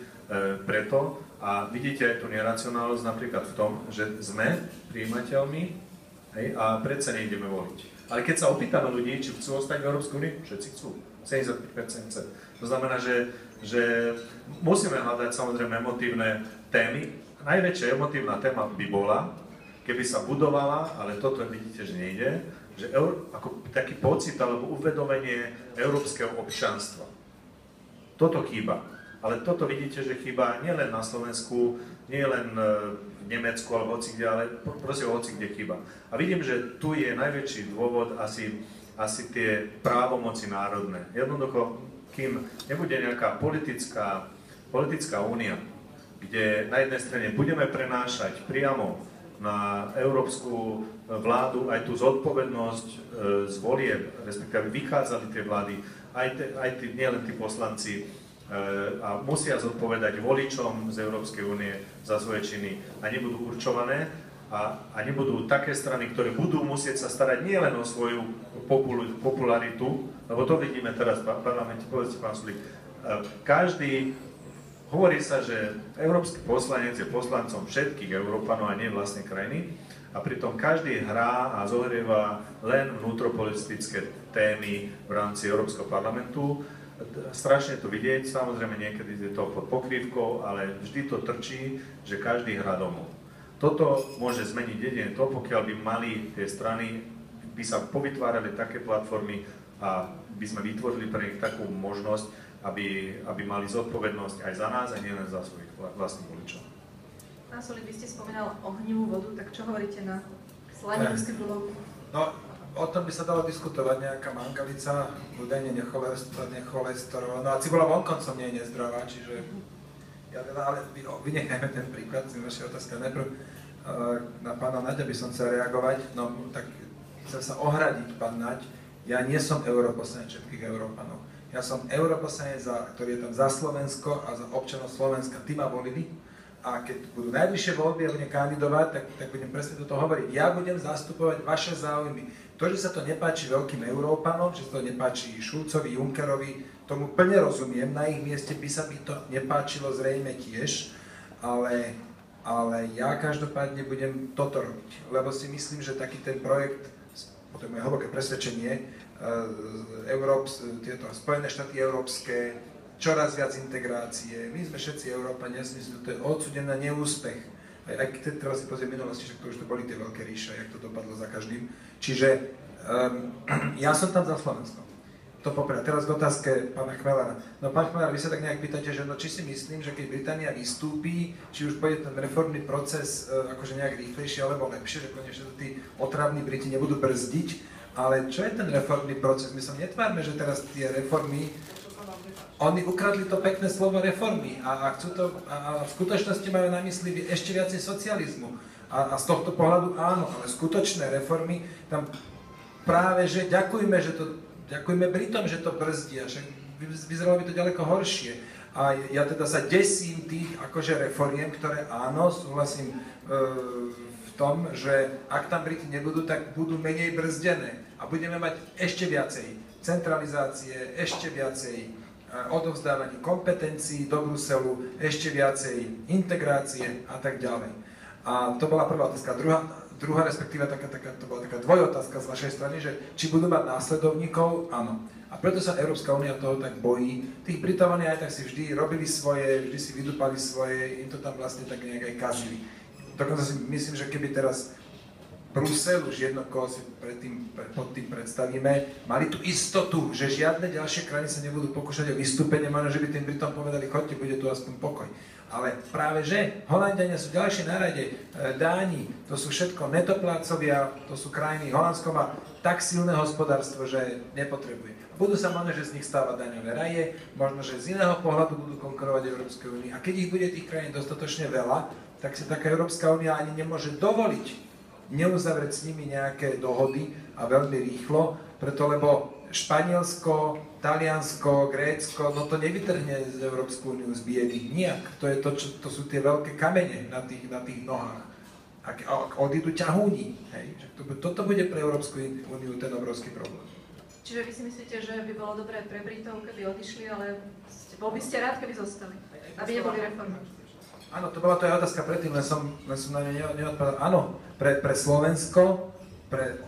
preto a vidíte aj tú neracionálnosť napríklad v tom, že sme prijímateľmi a predsa nejdeme voliť. Ale keď sa opýtame ľudí, či chcú ostať v Európskej únii, všetci chcú. 75%. To znamená, že musíme hľadať samozrejme emotívne témy. Najväčšia emotívna téma by bola, keby sa budovala, ale toto vidíte, že nejde, že ako taký pocit alebo uvedomenie európskeho občanstva. Toto chýba. Ale toto vidíte, že chýba nielen na Slovensku, nie len v Nemecku alebo hocikde, ale proste hocikde chýba. A vidím, že tu je najväčší dôvod asi tie právomoci národné. Jednoducho, kým nebude nejaká politická únia, kde na jednej strane budeme prenášať priamo na európsku vládu aj tú zodpovednosť z volieb, respektíve vychádzali tie vlády, nielen tí poslanci, a musia zodpovedať voličom z Európskej únie za svoje činy a nebudú určované a nebudú také strany, ktoré budú musieť sa starať nielen o svoju popularitu, lebo to vidíme teraz v parlamente, povedzte pán Sulík, každý Hovorí sa, že európsky poslanec je poslancom všetkých Európanov a nie vlastnej krajiny a pritom každý hrá a zohrieva len vnútropolitické témy v rámci Európskeho parlamentu. Strašne to vidieť, samozrejme niekedy je to pod pokrývkou, ale vždy to trčí, že každý hrá domov. Toto môže zmeniť jedine to, pokiaľ by mali tie strany, by sa povytvárali také platformy a by sme vytvorili pre nich takú možnosť, aby mali zodpovednosť aj za nás a nielen za svojich vlastných voličov. Pán Solík, vy ste spomínal ohnivú vodu, tak čo hovoríte na slaninovský blog? No, o tom by sa dalo diskutovať, nejaká mangalica, údajne necholesterolná, a cibuľa vonkoncom nie je nezdravá, čiže ja teda, ale vynechajme ten príklad, z vašej otázky. Najprv na pána Naďa by som chcel reagovať, no tak chcem sa ohradiť, pán Naď, ja nie som europoslanec všetkých Európanov. Ja som europoslanec, ktorý je tam za Slovensko a za občanov Slovenska. Tí ma volili a keď budú najbližšie voľby a budem kandidovať, tak budem presne toto hovoriť. Ja budem zastupovať vaše záujmy. To, že sa to nepáči veľkým Európanom, že sa to nepáči Šulcovi, Junckerovi, tomu plne rozumiem. Na ich mieste by sa mi to nepáčilo zrejme tiež, ale ja každopádne budem toto robiť. Lebo si myslím, že taký ten projekt, to je moje hlboké presvedčenie, tieto Spojené štáty európske, čoraz viac integrácie. My sme všetci Európania, ja si myslím, že to je odsúdený na neúspech. Aj keď treba si pozrieť minulosti, že to už to boli tie veľké ríše, jak to dopadlo za každým. Čiže ja som tam za Slovensko. To poprvé. Teraz k otázke pána Chmelára. No pán Chmelár, vy sa tak nejak pýtate, že no či si myslím, že keď Británia vystúpi, či už pôjde ten reformný proces akože nejak rýchlejšie alebo lepšie, že konečne tí otravní Briti nebudú brzdiť. Ale čo je ten reformný proces? My sa netvárme, že teraz tie reformy, oni ukradli to pekné slovo reformy a v skutočnosti majú na mysli ešte viacej socializmu. A z tohto pohľadu áno, ale skutočné reformy, tam práve, že ďakujme Britom, že to brzdí, a však vyzeralo by to ďaleko horšie. A ja teda sa desím tých akože reforiem, ktoré áno, súhlasím v tom, že ak tam Briti nebudú, tak budú menej brzdené. A budeme mať ešte viacej centralizácie, ešte viacej odovzdávania kompetencií do Bruselu, ešte viacej integrácie a tak ďalej. A to bola prvá otázka. Druhá respektíve to bola taká dvojotázka z vašej strany, že či budú mať následovníkov, áno. A preto sa Európska únia toho tak bojí. Tých Britov aj tak si vždy robili svoje, vždy si vydúpali svoje, im to tam vlastne tak nejak aj kazili. Dokonca si myslím, že keby teraz Brusel, už jedno, koho si pod tým predstavíme, mali tú istotu, že žiadne ďalšie krajiny sa nebudú pokúšať o vystúpenie, možno, že by tým Britom povedali, choďte, bude tu aspoň pokoj. Ale práve že Holanďania sú ďalšie na rade, Dáni, to sú všetko netoplácovia, to sú krajiny, Holandsko má tak silné hospodárstvo, že nepotrebuje. Budú sa možno, že z nich stávať daňové raje, možno, že z iného pohľadu budú konkurovať Európskej únii. A keď ich bude tých krajín dostatočne veľa, tak si taká Európska únia ani nemôže dovoliť neuzavrieť s nimi nejaké dohody a veľmi rýchlo, preto lebo Španielsko, Taliansko, Grécko, no to nevytrhne z Európsku úniu z biedy. Nijak. To sú tie veľké kamene na tých nohách. A odídu ťahúni. Toto bude pre Európsku úniu ten obrovský problém. Čiže vy si myslíte, že by bolo dobré pre Britov, keby odišli, ale bol by ste rád, keby zostali? Aby neboli reformy? Áno, to bola to aj otázka predtým, len som na ňu neodpovedal. Áno, pre Slovensko, pre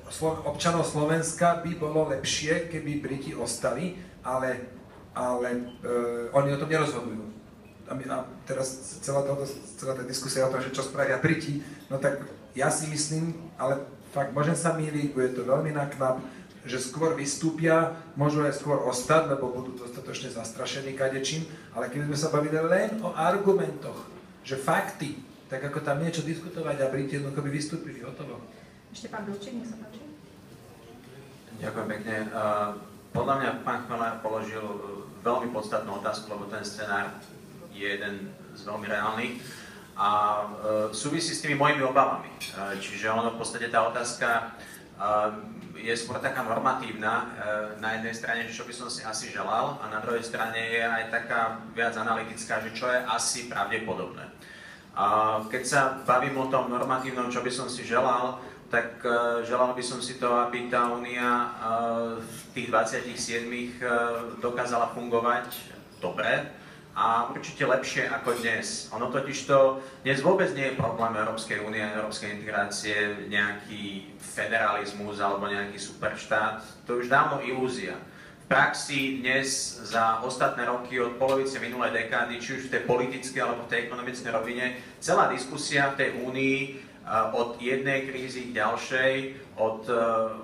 občanov Slovenska by bolo lepšie, keby Briti ostali, ale oni o tom nerozhodujú. A teraz celá tá diskusia o tom, že čo spravia Briti, no tak ja si myslím, ale fakt môžem sa mýliť, bude to veľmi naknap, že skôr vystúpia, môžu aj skôr ostať, lebo budú dostatočne zastrašení kadečím, ale keby sme sa bavili len o argumentoch, že fakty, tak ako tam niečo diskutovať a Briti jednoducho by vystúpili, hotovo. Ešte pán Bilčík, nech sa páči. Ďakujem pekne. Podľa mňa pán Chmelár položil veľmi podstatnú otázku, lebo ten scenár je jeden z veľmi reálnych a súvisí s tými mojimi obavami. Čiže ono v podstate tá otázka je skôr taká normatívna na jednej strane, že čo by som si asi želal, a na druhej strane je aj taká viac analytická, že čo je asi pravdepodobné. Keď sa bavím o tom normatívnom, čo by som si želal, tak želal by som si to, aby tá únia v tých 27 dokázala fungovať dobre a určite lepšie ako dnes. Ono totižto dnes vôbec nie je problém Európskej únie a európskej integrácie nejaký federalizmus alebo nejaký superštát. To je už dávno ilúzia. V praxi dnes za ostatné roky od polovice minulej dekády, či už v tej politickej alebo v tej ekonomickej rovine, celá diskusia v tej únii od jednej krízy k ďalšej, od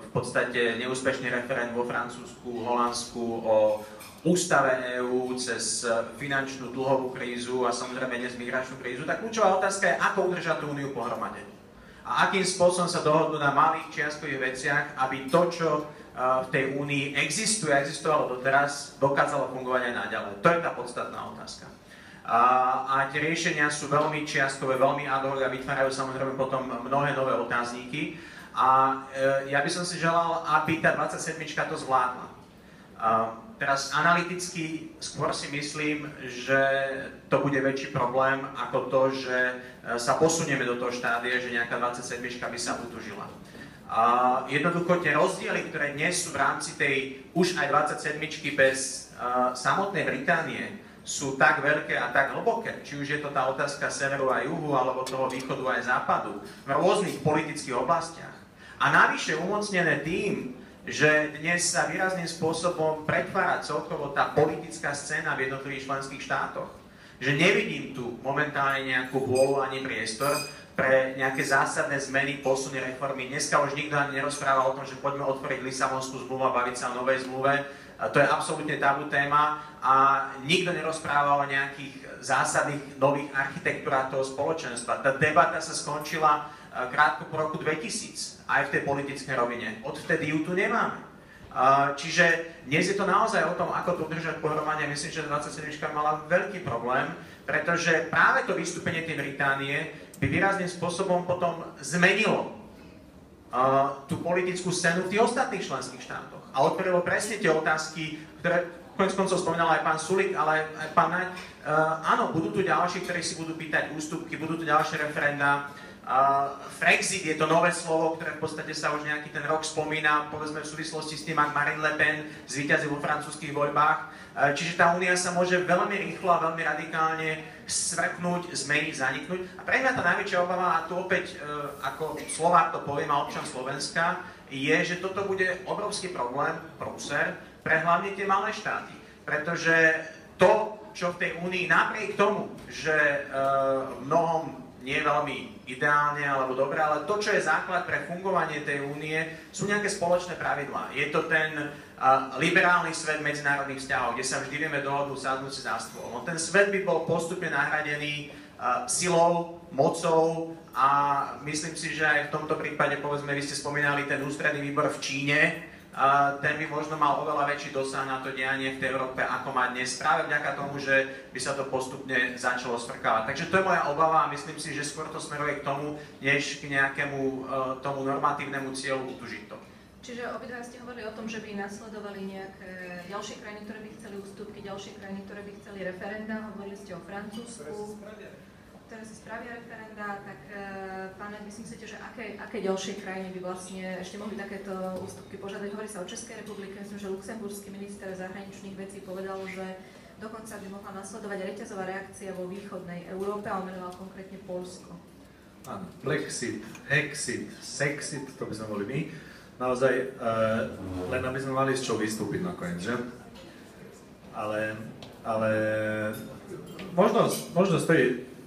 v podstate neúspešný referend vo Francúzsku, Holandsku o ústave EÚ cez finančnú dlhovú krízu a samozrejme dnes migračnú krízu, tak kľúčová otázka je, ako udržať tú úniu pohromade. A akým spôsobom sa dohodnú na malých čiastkových veciach, aby to, čo v tej únii existovalo doteraz, dokázalo fungovať aj naďalej. To je tá podstatná otázka. A tie riešenia sú veľmi čiastkové, veľmi ad hoc a vytvárajú samozrejme potom mnohé nové otázniky. A ja by som si želal, aby tá 27. to zvládla. Teraz analyticky skôr si myslím, že to bude väčší problém ako to, že sa posunieme do toho štádia, že nejaká 27. by sa utužila. Jednoducho tie rozdiely, ktoré dnes sú v rámci tej už aj 27. bez samotnej Británie, sú tak veľké a tak hlboké, či už je to tá otázka severu a juhu, alebo toho východu aj západu, v rôznych politických oblastiach. A navyše umocnené tým, že dnes sa výrazným spôsobom pretvára celkovo tá politická scéna v jednotlivých členských štátoch. Že nevidím tu momentálne nejakú vôľu ani priestor pre nejaké zásadné zmeny, posuny, reformy. Dneska už nikto ani nerozpráva o tom, že poďme otvoriť Lisabonskú zmluvu a baviť sa o novej zmluve. To je absolútne tabu téma a nikto nerozpráva o nejakých zásadných nových architektúrách toho spoločenstva. Tá debata sa skončila krátko po roku 2000, aj v tej politickej rovine. Odvtedy ju tu nemáme. Čiže dnes je to naozaj o tom, ako to udržať pohromade. Myslím, že 27. mala veľký problém, pretože práve to vystúpenie tej Británie by výrazným spôsobom potom zmenilo tú politickú scénu v tých ostatných členských štátoch. A otvorilo presne tie otázky, ktoré koniec koncov spomínal aj pán Sulík, ale aj pán Naď. Áno, budú tu ďalší, ktorí si budú pýtať ústupky, budú tu ďalšie referenda. Frexit je to nové slovo, ktoré v podstate sa už nejaký ten rok spomína, povedzme v súvislosti s tým, ak Marine Le Pen zvíťazí vo francúzskych voľbách. Čiže tá únia sa môže veľmi rýchlo a veľmi radikálne svrknúť, zmeniť, zaniknúť. A pre mňa tá najväčšia obava, a tu opäť ako Slovák to poviem a občan Slovenska, je, že toto bude obrovský problém, prúser, pre hlavne tie malé štáty. Pretože to, čo v tej únii napriek tomu, že mnohom nie veľmi ideálne alebo dobre, ale to, čo je základ pre fungovanie tej únie, sú nejaké spoločné pravidlá. Je to ten liberálny svet medzinárodných vzťahov, kde sa vždy vieme dohodnúť, sadnúť si za stôl. No, ten svet by bol postupne nahradený silou, mocou a myslím si, že aj v tomto prípade, povedzme, vy ste spomínali ten ústredný výbor v Číne, ten by možno mal oveľa väčší dosah na to dianie v tej Európe, ako má dnes, práve vďaka tomu, že by sa to postupne začalo svrkávať. Takže to je moja obava a myslím si, že skôr to smeruje k tomu, než k nejakému tomu normatívnemu cieľu utužiť to. Čiže obidva ste hovorili o tom, že by nasledovali nejaké ďalšie krajiny, ktoré by chceli ústupky, ďalšie krajiny, ktoré by chceli referenda. Hovorili ste o Francúzsku, ktoré si spravia referenda. Tak páne, vy si myslíte, že aké ďalšie krajiny by vlastne ešte mohli takéto ústupky požiadať? Hovorí sa o Českej republike, myslím, že luxemburský minister zahraničných vecí povedal, že dokonca by mohla nasledovať reťazová reakcia vo východnej Európe a on menoval konkrétne Poľsko. Áno, Brexit, Exit, Sexit, to by sme boli my. Naozaj, len aby sme mali z čoho vystúpiť nakoniec, že? Ale možno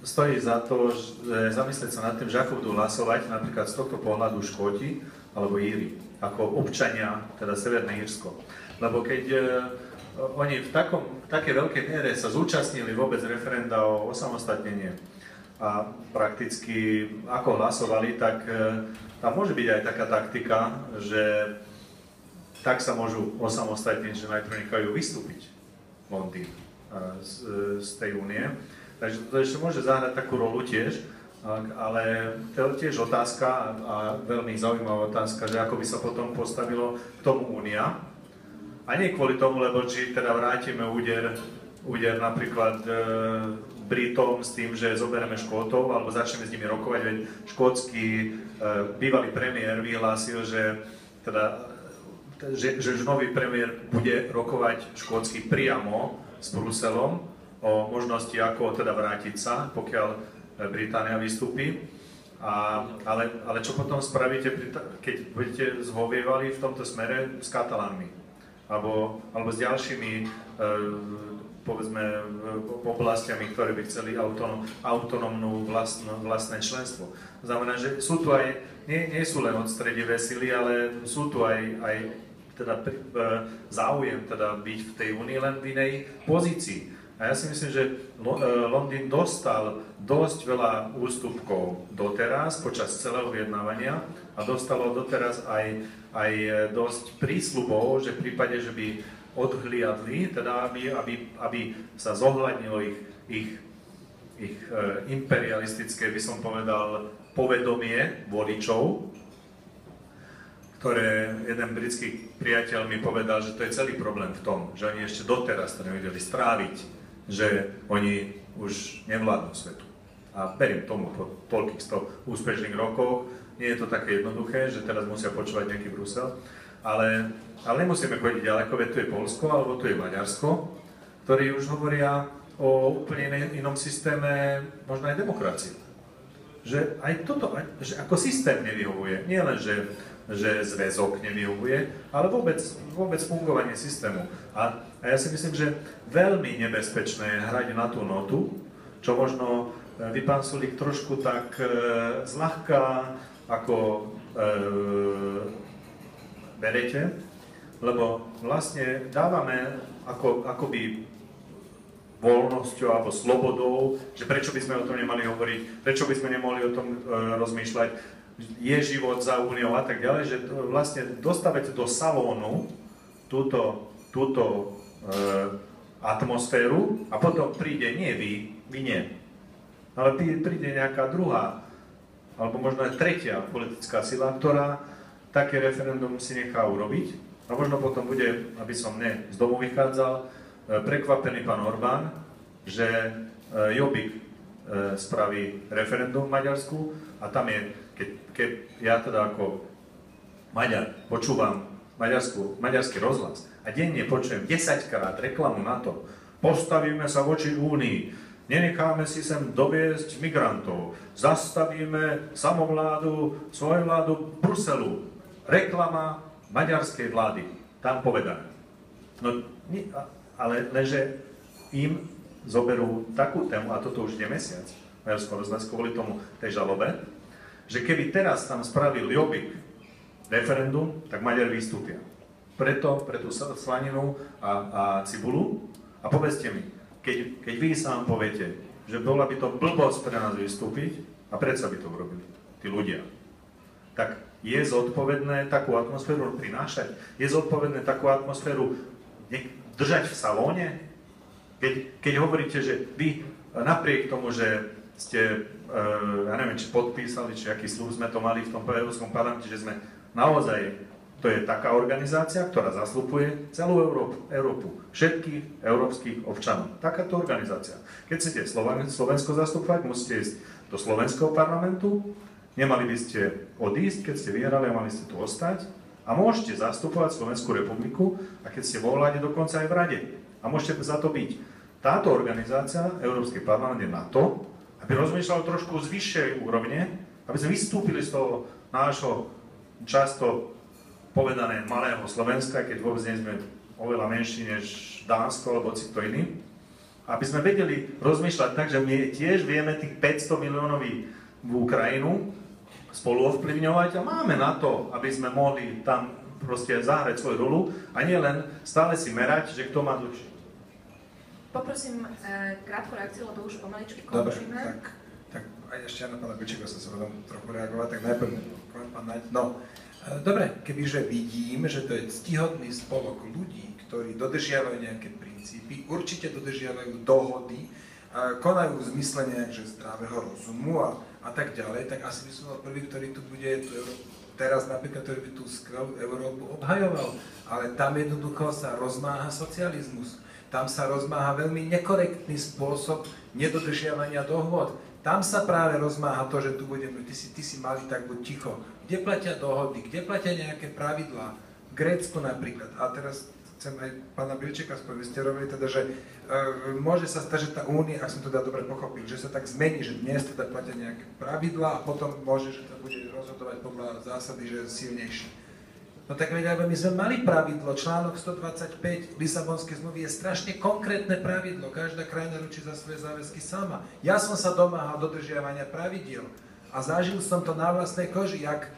stojí za to, že zamyslieť sa nad tým, že ako budú hlasovať napríklad z tohto pohľadu Škóti alebo Íri, ako občania, teda Severné Írsko. Lebo keď oni v takej veľkej miere sa zúčastnili vôbec referenda o osamostatnenie a prakticky ako hlasovali, tak tam môže byť aj taká taktika, že tak sa môžu osamostatniť, že najprv nechajú vystúpiť Londýn z tej únie. Takže to ešte môže zahrať takú rolu tiež, ale to je tiež otázka a veľmi zaujímavá otázka, že ako by sa potom postavilo k tomu únia. A nie kvôli tomu, lebo či teda vrátime úder napríklad Britom s tým, že zoberieme Škótov alebo začneme s nimi rokovať, veď škótsky bývalý premiér vyhlásil, že nový premiér bude rokovať škótsky priamo s Bruselom o možnosti, ako teda vrátiť sa, pokiaľ Británia vystúpi. Ale čo potom spravíte, keď budete zhovievali v tomto smere s Katalánmi? Alebo s ďalšími, povedzme, oblastiami, ktoré by chceli autonómnu vlastné členstvo. Znamená, že sú tu aj, nie sú len odstredivé sily, ale sú tu aj teda záujem teda byť v tej únii len v inej pozícii. A ja si myslím, že Londýn dostal dosť veľa ústupkov doteraz, počas celého vyjednávania a dostalo doteraz aj dosť prísľubov, že v prípade, že by odhliadli, teda aby sa zohľadnilo ich imperialistické, by som povedal, povedomie voličov, ktoré jeden britský priateľ mi povedal, že to je celý problém v tom, že oni ešte doteraz to nevedeli stráviť, že oni už nevládnu svetu. A verím tomu po toľkých 100 úspešných rokoch, nie je to také jednoduché, že teraz musia počúvať nejaký Brusel, ale nemusíme chodiť ďaleko, veď tu je Poľsko alebo tu je Maďarsko, ktorí už hovoria o úplne inom systéme, možno aj demokracie. Že aj toto, že ako systém nevyhovuje, nie len, že zväzok nevyhovuje, ale vôbec fungovanie systému. A ja si myslím, že veľmi nebezpečné je hrať na tú notu, čo možno vy, pán Sulík, trošku tak zľahka ako berete, lebo vlastne dávame akoby voľnosťou alebo slobodou, že prečo by sme o tom nemali hovoriť, prečo by sme nemohli o tom rozmýšľať, je život za úniou a tak ďalej, že vlastne dostávate do salónu túto atmosféru a potom príde, nie vy nie, ale príde nejaká druhá, alebo možno aj tretia politická sila, ktorá také referendum si nechá urobiť a možno potom bude, aby som z domu vychádzal, prekvapený pán Orbán, že Jobbik spraví referendum v Maďarsku a tam je, keď ja teda ako Maďar počúvam maďarský rozhlas a denne počujem 10-krát reklamu na to, postavíme sa voči Únii, nenecháme si sem doviesť migrantov, zastavíme samovládu, svoju vládu Bruselu, reklama maďarskej vlády, tam povedané. No, ale lenže im zoberú takú tému, a toto už je mesiac, Maďarsko rozhlas kvôli tomu tej žalobe, že keby teraz tam spravil Jobbik referendum, tak Maďari vystúpia. Pre tú slaninu a cibulu. A povedzte mi, keď vy sám poviete, že bola by to blbosť pre nás vystúpiť, a prečo by to urobili tí ľudia, tak je zodpovedné takú atmosféru prinášať? Je zodpovedné takú atmosféru držať v salóne? Keď hovoríte, že vy napriek tomu, že ste, ja neviem, či podpísali, či aký slúb sme to mali v tom Európskom parlamente, že sme naozaj, to je taká organizácia, ktorá zastupuje celú Európu, všetkých európskych občanov. Takáto organizácia. Keď chcete Slovensko zastupovať, musíte ísť do slovenského parlamentu, nemali by ste odísť, keď ste vyhrali, a mali ste tu ostať a môžete zastupovať Slovenskú republiku a keď ste vo vláde, dokonca aj v rade. A môžete za to byť. Táto organizácia, Európsky parlament, je na to, aby rozmýšľal trošku z vyššej úrovne, aby sme vystúpili z toho nášho často povedané malého Slovenska, keď vôbec nie sme oveľa menší než Dánsko alebo kto iný, aby sme vedeli rozmýšľať tak, že my tiež vieme tých 500 miliónový v Ukrajinu spolu ovplyvňovať a máme na to, aby sme mohli tam proste zahrať svoju rolu a nie len stále si merať, že kto má dlhšie. Poprosím krátku reakciu, lebo už pomaličky končíme. Dobre, tak aj ešte na pána Bilčíka som sa vedel trochu reagovať, tak najprv pán Naď. No, dobre, kebyže vidím, že to je ctihodný spolok ľudí, ktorí dodržiavajú nejaké princípy, určite dodržiavajú dohody, konajú v zmysle nejakže zdravého rozumu a tak ďalej, tak asi by som bol prvý, ktorý tu bude teraz napríklad, ktorý by tú skvelú Európu obhajoval, ale tam jednoducho sa rozmáha socializmus. Tam sa rozmáha veľmi nekorektný spôsob nedodržiavania dohôd. Tam sa práve rozmáha to, že tu budeme, ty si mali tak buď ticho. Kde platia dohody, kde platia nejaké pravidlá? V Grécku napríklad. A teraz chcem aj pána Bilčíka spomenúť, vy ste robili teda, že môže sa stať, že tá únia, ak som to teda dobre pochopil, že sa tak zmení, že dnes teda platia nejaké pravidlá a potom môže, že to bude rozhodovať podľa zásady, že je silnejší. No tak veď, my sme mali pravidlo, článok 125 Lisabonskej zmluvy je strašne konkrétne pravidlo, každá krajina ručí za svoje záväzky sama. Ja som sa domáhal dodržiavania pravidiel a zažil som to na vlastnej koži, jak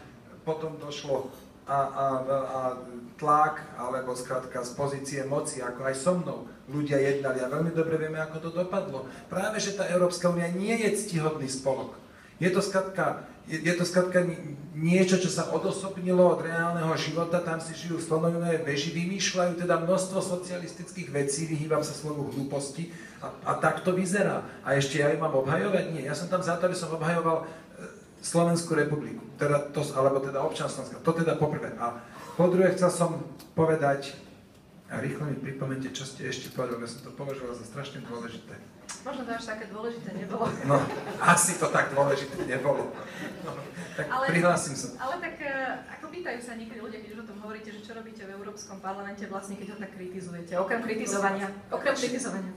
potom došlo a tlak, alebo skrátka z pozície moci, ako aj so mnou ľudia jednali a veľmi dobre vieme, ako to dopadlo. Práve, že tá Európska únia nie je ctihodný spolok. Je to skrátka niečo, čo sa odosobnilo od reálneho života, tam si žijú slonovinové veži, vymýšľajú teda množstvo socialistických vecí, vyhýbam sa slovu hlúposti a tak to vyzerá. A ešte ja ju mám obhajovať? Nie, ja som tam za to, aby som obhajoval Slovenskú republiku, alebo občan Slovenska, to teda poprvé. A po druhé chcel som povedať, a rýchlo mi pripomente, čo ste ešte povedali, ja som to považoval za strašne dôležité. Možno to až také dôležité nebolo. No, asi to tak dôležité nebolo. No, tak prihlásim sa. Ale tak, ako pýtajú sa niekedy ľudia, keď už o tom hovoríte, že čo robíte v Európskom parlamente, vlastne keď ho tak kritizujete, okrem kritizovania.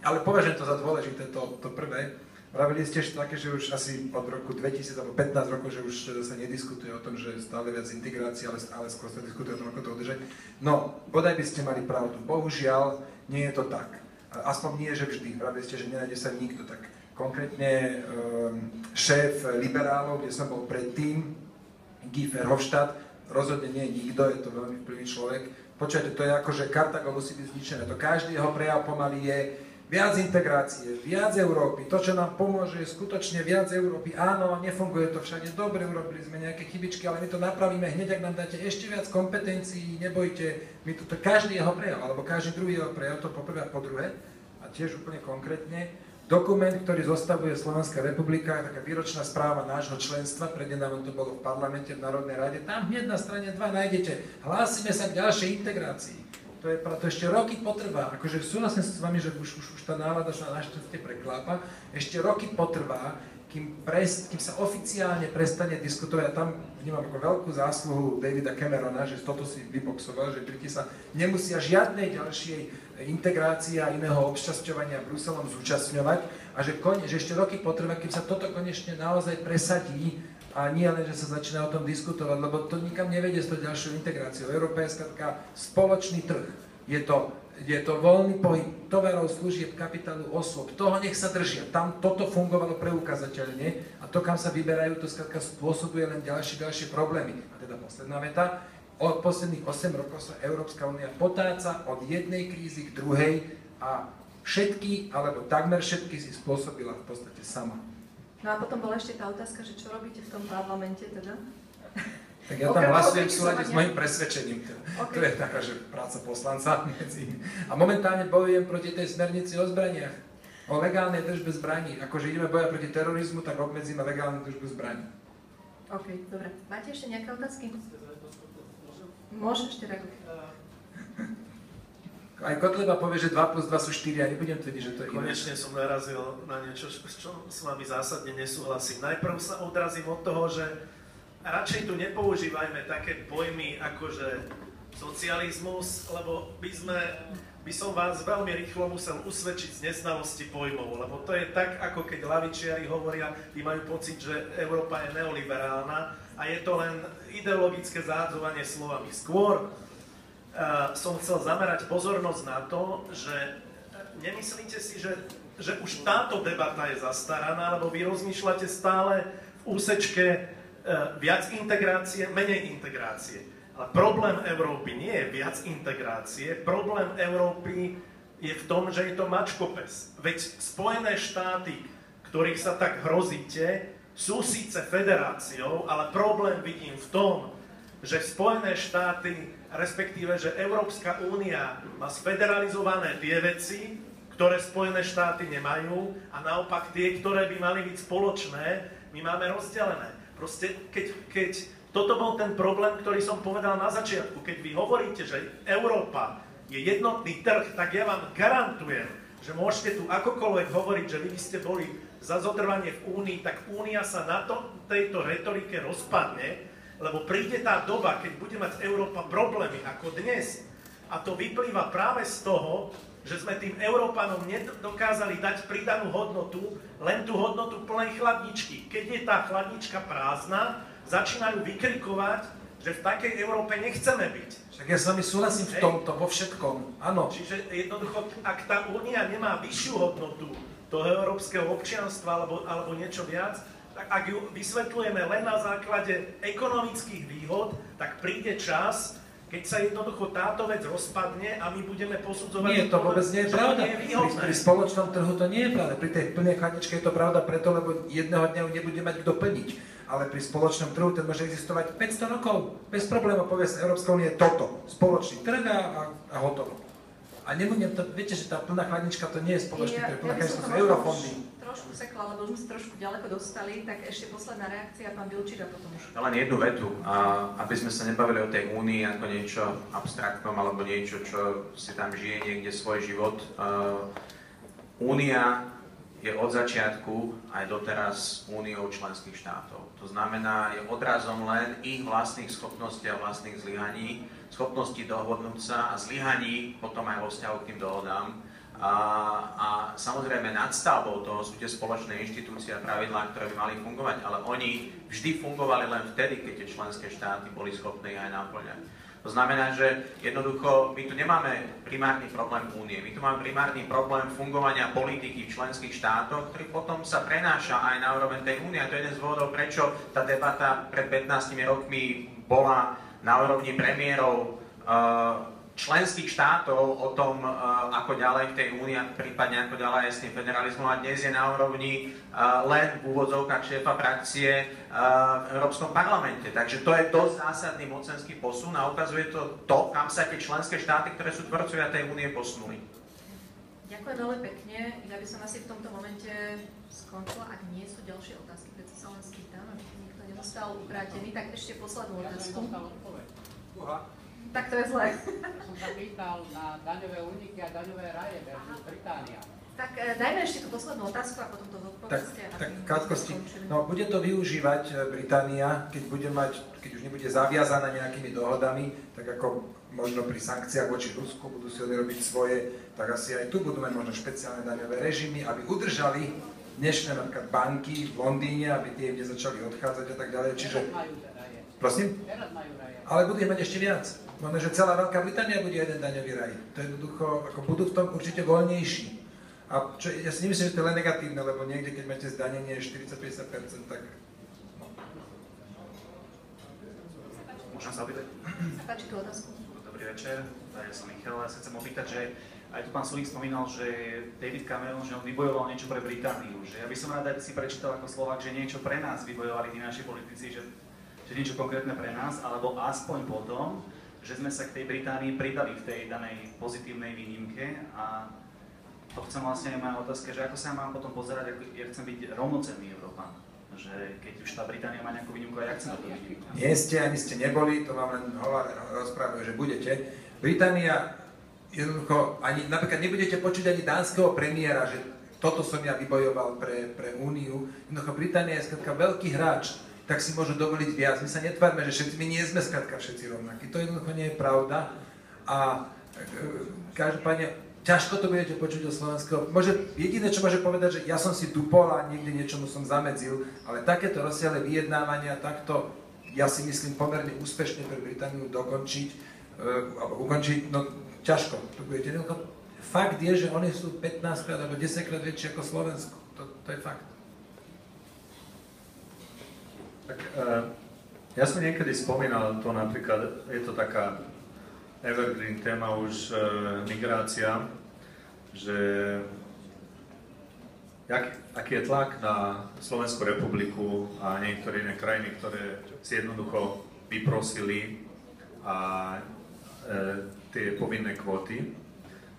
Ale považujem to za dôležité, to prvé. Pravili ste ešte také, že už asi od roku 2000 alebo 15 rokov, že už sa nediskutuje o tom, že stále viac integrácie, ale skôr sa diskutuje o tom, ako to udržať. No, bodaj by ste mali pravdu. Bohužiaľ, nie je to tak. Aspoň nie, že vždy. Pravili ste, že nenájde sa nikto. Tak konkrétne šéf liberálov, kde som bol predtým, Guy Verhofstadt, rozhodne nie je nikto, je to veľmi vplyvný človek. Počujete, to je ako, že Kartágo musí byť zničené. To každý jeho prejav pomaly je viac integrácie, viac Európy. To, čo nám pomôže, je skutočne viac Európy. Áno, nefunguje to všade. Dobre, urobili sme nejaké chybičky, ale my to napravíme hneď, ak nám dáte ešte viac kompetencií, nebojte. My to každý jeho prejav, alebo každý druhý jeho prejav, to po prvé a po druhé. A tiež úplne konkrétne, dokument, ktorý zostavuje Slovenská republika, taká výročná správa nášho členstva, prednedávnom to bolo v parlamente, v Národnej rade, tam hneď na strane 2 nájdete. Hlásime sa k ďalšej integrácii. To ešte roky potrvá, akože súhlasím s vami, že už tá nálada sa našťastie preklápa, ešte roky potrvá, kým sa oficiálne prestane diskutovať, a tam vnímam ako veľkú zásluhu Davida Camerona, že toto si vyboxoval, že Briti sa nemusia žiadnej ďalšej integrácie a iného obšťasťovania Bruselom zúčastňovať a že ešte roky potrvá, kým sa toto konečne naozaj presadí, a nie len, že sa začína o tom diskutovať, lebo to nikam nevedie s tou ďalšou integráciou. Európa je skrátka spoločný trh. Je to voľný pohyb tovarov, služieb, kapitálu, osôb. Toho nech sa držia. Tam toto fungovalo preukázateľne a to, kam sa vyberajú, to skrátka spôsobuje len ďalšie problémy. A teda posledná veta. Od posledných 8 rokov sa Európska únia potáca od jednej krízy k druhej a všetky, alebo takmer všetky si spôsobila v podstate sama. No a potom bola ešte tá otázka, že čo robíte v tom parlamente teda? Tak ja tam hlasujem v súlade s mojím presvedčením. Okay. To je taká, že práca poslanca medzi. A momentálne bojujem proti tej smernici o zbraniach. O legálnej držbe zbraní. Akože ideme bojať proti terorizmu, tak obmedzíme legálnu držbu zbraní. OK, dobre. Máte ešte nejaké otázky? Môžem ešte reagovať. Aj Kotleba povie, že 2 + 2 sú 4, ja nebudem tvrdiť, že to je iné. Konečne som narazil na niečo, s čom s vami zásadne nesúhlasím. Najprv sa odrazím od toho, že radšej tu nepoužívajme také pojmy ako že socializmus, lebo by som vás veľmi rýchlo musel usvedčiť z neznalosti pojmov, lebo to je tak, ako keď ľavičiari hovoria, tí majú pocit, že Európa je neoliberálna a je to len ideologické záhadzovanie slovami. Skôr som chcel zamerať pozornosť na to, že nemyslíte si, že už táto debata je zastaraná, lebo vy rozmýšľate stále v úsečke viac integrácie, menej integrácie. Ale problém Európy nie je viac integrácie, problém Európy je v tom, že je to mačkopes. Veď Spojené štáty, ktorých sa tak hrozíte, sú síce federáciou, ale problém vidím v tom, že Spojené štáty, respektíve, že Európska únia má sfederalizované tie veci, ktoré Spojené štáty nemajú a naopak tie, ktoré by mali byť spoločné, my máme rozdelené. Proste, keď toto bol ten problém, ktorý som povedal na začiatku, keď vy hovoríte, že Európa je jednotný trh, tak ja vám garantujem, že môžete tu akokoľvek hovoriť, že vy by ste boli za zotrvanie v Únii, tak Únia sa na tejto retorike rozpadne, lebo príde tá doba, keď bude mať Európa problémy ako dnes A to vyplýva práve z toho, že sme tým Európanom nedokázali dať pridanú hodnotu, len tú hodnotu plnej chladničky. Keď je tá chladnička prázdna, začínajú vykrikovať, že v takej Európe nechceme byť. Však ja s vami súhlasím v tomto, vo všetkom, áno. Čiže jednoducho, ak tá únia nemá vyššiu hodnotu toho európskeho občianstva alebo niečo viac, tak ak ju vysvetľujeme len na základe ekonomických výhod, tak príde čas, keď sa jednoducho táto vec rozpadne a my budeme posudzovať... Nie, to vôbec nie je pravda. Pri spoločnom trhu to nie je pravda. Pri tej plnej chladničke je to pravda preto, lebo jedného dňa ju nebude mať kto plniť. Ale pri spoločnom trhu ten môže existovať 500 rokov. Bez problémov povie sa Európska únia je toto. Spoločný trh a hotovo. A nebudem to, viete, že tá plná chladnička to nie je spoločný trh, plná chladnička sú eurofondy. Trošku sekla, lebo už sme sa trošku ďaleko dostali, tak ešte posledná reakcia, pán Bilčík, a potom už. Len jednu vetu, aby sme sa nebavili o tej únii ako niečo abstraktnom alebo niečo, čo si tam žije niekde svoj život. Únia je od začiatku aj doteraz úniou členských štátov. To znamená, je odrazom len ich vlastných schopností a vlastných zlyhaní, schopností dohodnúť sa a zlyhaní potom aj vo vzťahu k tým dohodám. A samozrejme nadstavbou toho sú tie spoločné inštitúcie a pravidlá, ktoré by mali fungovať, ale oni vždy fungovali len vtedy, keď tie členské štáty boli schopné ich aj naplňať. To znamená, že jednoducho my tu nemáme primárny problém únie, my tu máme primárny problém fungovania politiky v členských štátoch, ktorý potom sa prenáša aj na úroveň tej únie. A to je jeden z dôvodov, prečo tá debata pred 15 rokmi bola na úrovni premiérov členských štátov o tom, ako ďalej v tej únii, prípadne ako ďalej s tým federalizmom, a dnes je na úrovni len v úvodzovkách šéfa frakcie v Európskom parlamente. Takže to je dosť zásadný mocenský posun a ukazuje to, kam sa tie členské štáty, ktoré sú tvorcovia tej únie, posunuli. Ďakujem veľmi pekne. Ja by som asi v tomto momente skončila, ak nie sú ďalšie otázky, preto sa len spýtam, aby nikto nedostal ukrátený, tak ešte poslednú otázku. Tak to je zle. Ja som sa pýtal na daňové úniky a daňové raje versus Británia. Tak dajme ešte tú poslednú otázku a potom to odpovedzte. Tak krátkosti. No, bude to využívať Británia, keď už nebude zaviazaná nejakými dohodami, tak ako možno pri sankciách voči Rusku budú si oni robiť svoje, tak asi aj tu budú mať možno špeciálne daňové režimy, aby udržali dnešné napríklad banky v Londýne, aby tie nezačali odchádzať a tak ďalej. Čiže... Prosím? Ale budú ich mať ešte viac. Možno, že celá Veľká Británia bude jeden daňový raj. To je jednoducho, ako budú v tom určite voľnejší. A čo, ja si nemyslím, že to je len negatívne, lebo niekde, keď máte zdanenie 40-50%, tak... No. Môžem sa opýtať? Páči tú otázku. Dobrý večer, ja som Michal. Ja sa chcem opýtať, že aj tu pán Sulík spomínal, že David Cameron, že on vybojoval niečo pre Britániu. Že ja by som rád si prečítal ako Slovák, že niečo pre nás vybojovali tí naši politici, že niečo konkrétne pre nás, alebo aspoň potom, že sme sa k tej Británii pridali v tej danej pozitívnej výnimke. A to chcem vlastne aj moja otázka, že ako sa mám potom pozerať, ako ja chcem byť rovnocenný Európan. Že keď už tá Británia má nejakú výnimku, a ja chcem to výnimku. Nie ste, ani ste neboli, to vám len rozprávajú, že budete. Británia, jednoducho, ani, napríklad nebudete počuť ani dánskeho premiéra, že toto som ja vybojoval pre Úniu. Jednoducho, Británia je skrátka veľký hráč, tak si môžu dovoliť viac. My sa netvárme, že všetci, my nie sme skrátka všetci rovnakí. To jednoducho nie je pravda. A každopádne, ťažko to budete počuť o Slovensku. Jediné, čo môže povedať, že ja som si dupol a niekde niečomu som zamedzil, ale takéto rozsiahle vyjednávania, takto, ja si myslím, pomerne úspešne pre Britániu dokončiť, alebo ukončiť, no ťažko. To budete jednoducho. Fakt je, že oni sú 15-krát alebo 10-krát väčšie ako Slovensko. To je fakt. Tak, ja som niekedy spomínal to napríklad, je to taká evergreen téma už migrácia, že aký je tlak na Slovenskú republiku a niektoré iné krajiny, ktoré si jednoducho vyprosili a tie povinné kvóty,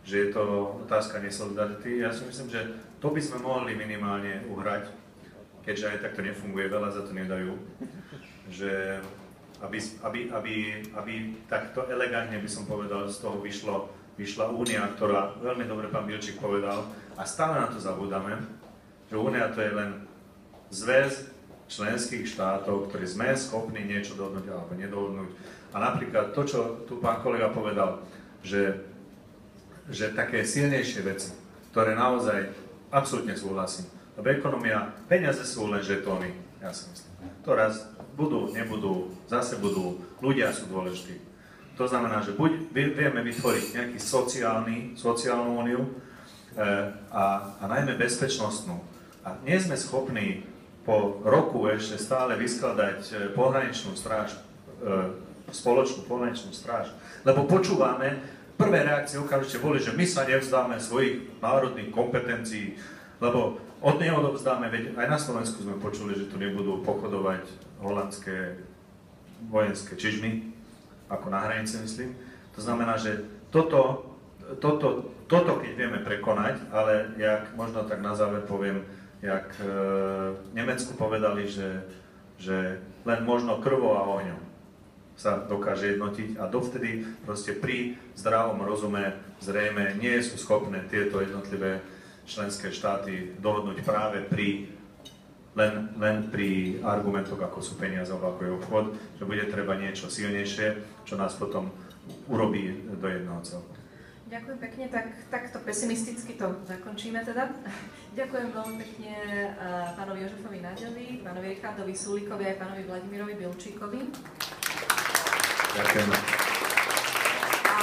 že je to otázka nesolidarity. Ja si myslím, že to by sme mohli minimálne uhrať, keďže aj takto nefunguje, veľa za to nedajú, že aby takto elegantne, by som povedal, z toho vyšla únia, ktorá, veľmi dobre pán Bilčík povedal, a stále na to zabúdame, že únia to je len zväz členských štátov, ktorí sme schopní niečo dohodnúť alebo nedohodnúť. A napríklad to, čo tu pán kolega povedal, že také silnejšie veci, ktoré naozaj absolútne súhlasím. Lebo ekonomia, peniaze sú len žetóny, ja si myslím. To raz budú, nebudú, zase budú, ľudia sú dôležití. To znamená, že buď vieme vytvoriť nejaký sociálnu úniu a najmä bezpečnostnú. A nie sme schopní po roku ešte stále vyskladať pohraničnú stráž, spoločnú pohraničnú stráž. Lebo počúvame, prvé reakcie okamžite boli, že my sa nevzdáme svojich národných kompetencií, lebo neodovzdáme, veď aj na Slovensku sme počuli, že tu nebudú pochodovať holandské vojenské čižmy, ako na hranici myslím. To znamená, že toto keď vieme prekonať, ale jak možno tak na záver poviem, jak v Nemecku povedali, že len možno krvou a ohňom sa dokáže jednotiť a dovtedy proste pri zdravom rozume zrejme nie sú schopné tieto jednotlivé členské štáty dohodnúť práve len pri argumentoch, ako sú peniaze alebo ako je obchod, že bude treba niečo silnejšie, čo nás potom urobí do jedného celku. Ďakujem pekne, takto pesimisticky to zakončíme teda. Ďakujem veľmi pekne pánovi Jožefovi Naďovi, pánovi Richardovi Sulíkovi aj pánovi Vladimirovi Bilčíkovi. Ďakujem. A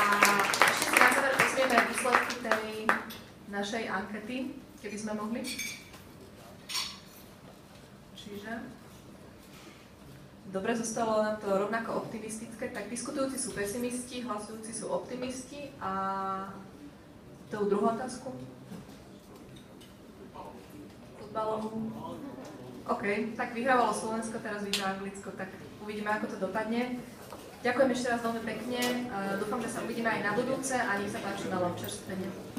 ešte si na záver pozrieme výsledky tej našej ankety, keby sme mohli. Čiže dobre, zostalo nám to rovnako optimistické, tak diskutujúci sú pesimisti, hlasujúci sú optimisti a tú druhú otázku? Futbalovú? OK, tak vyhrávalo Slovensko, teraz vyhrá Anglicko, tak uvidíme, ako to dopadne. Ďakujem ešte raz veľmi pekne, dúfam, že sa uvidíme aj na budúce a nech sa páči na občerstvenie.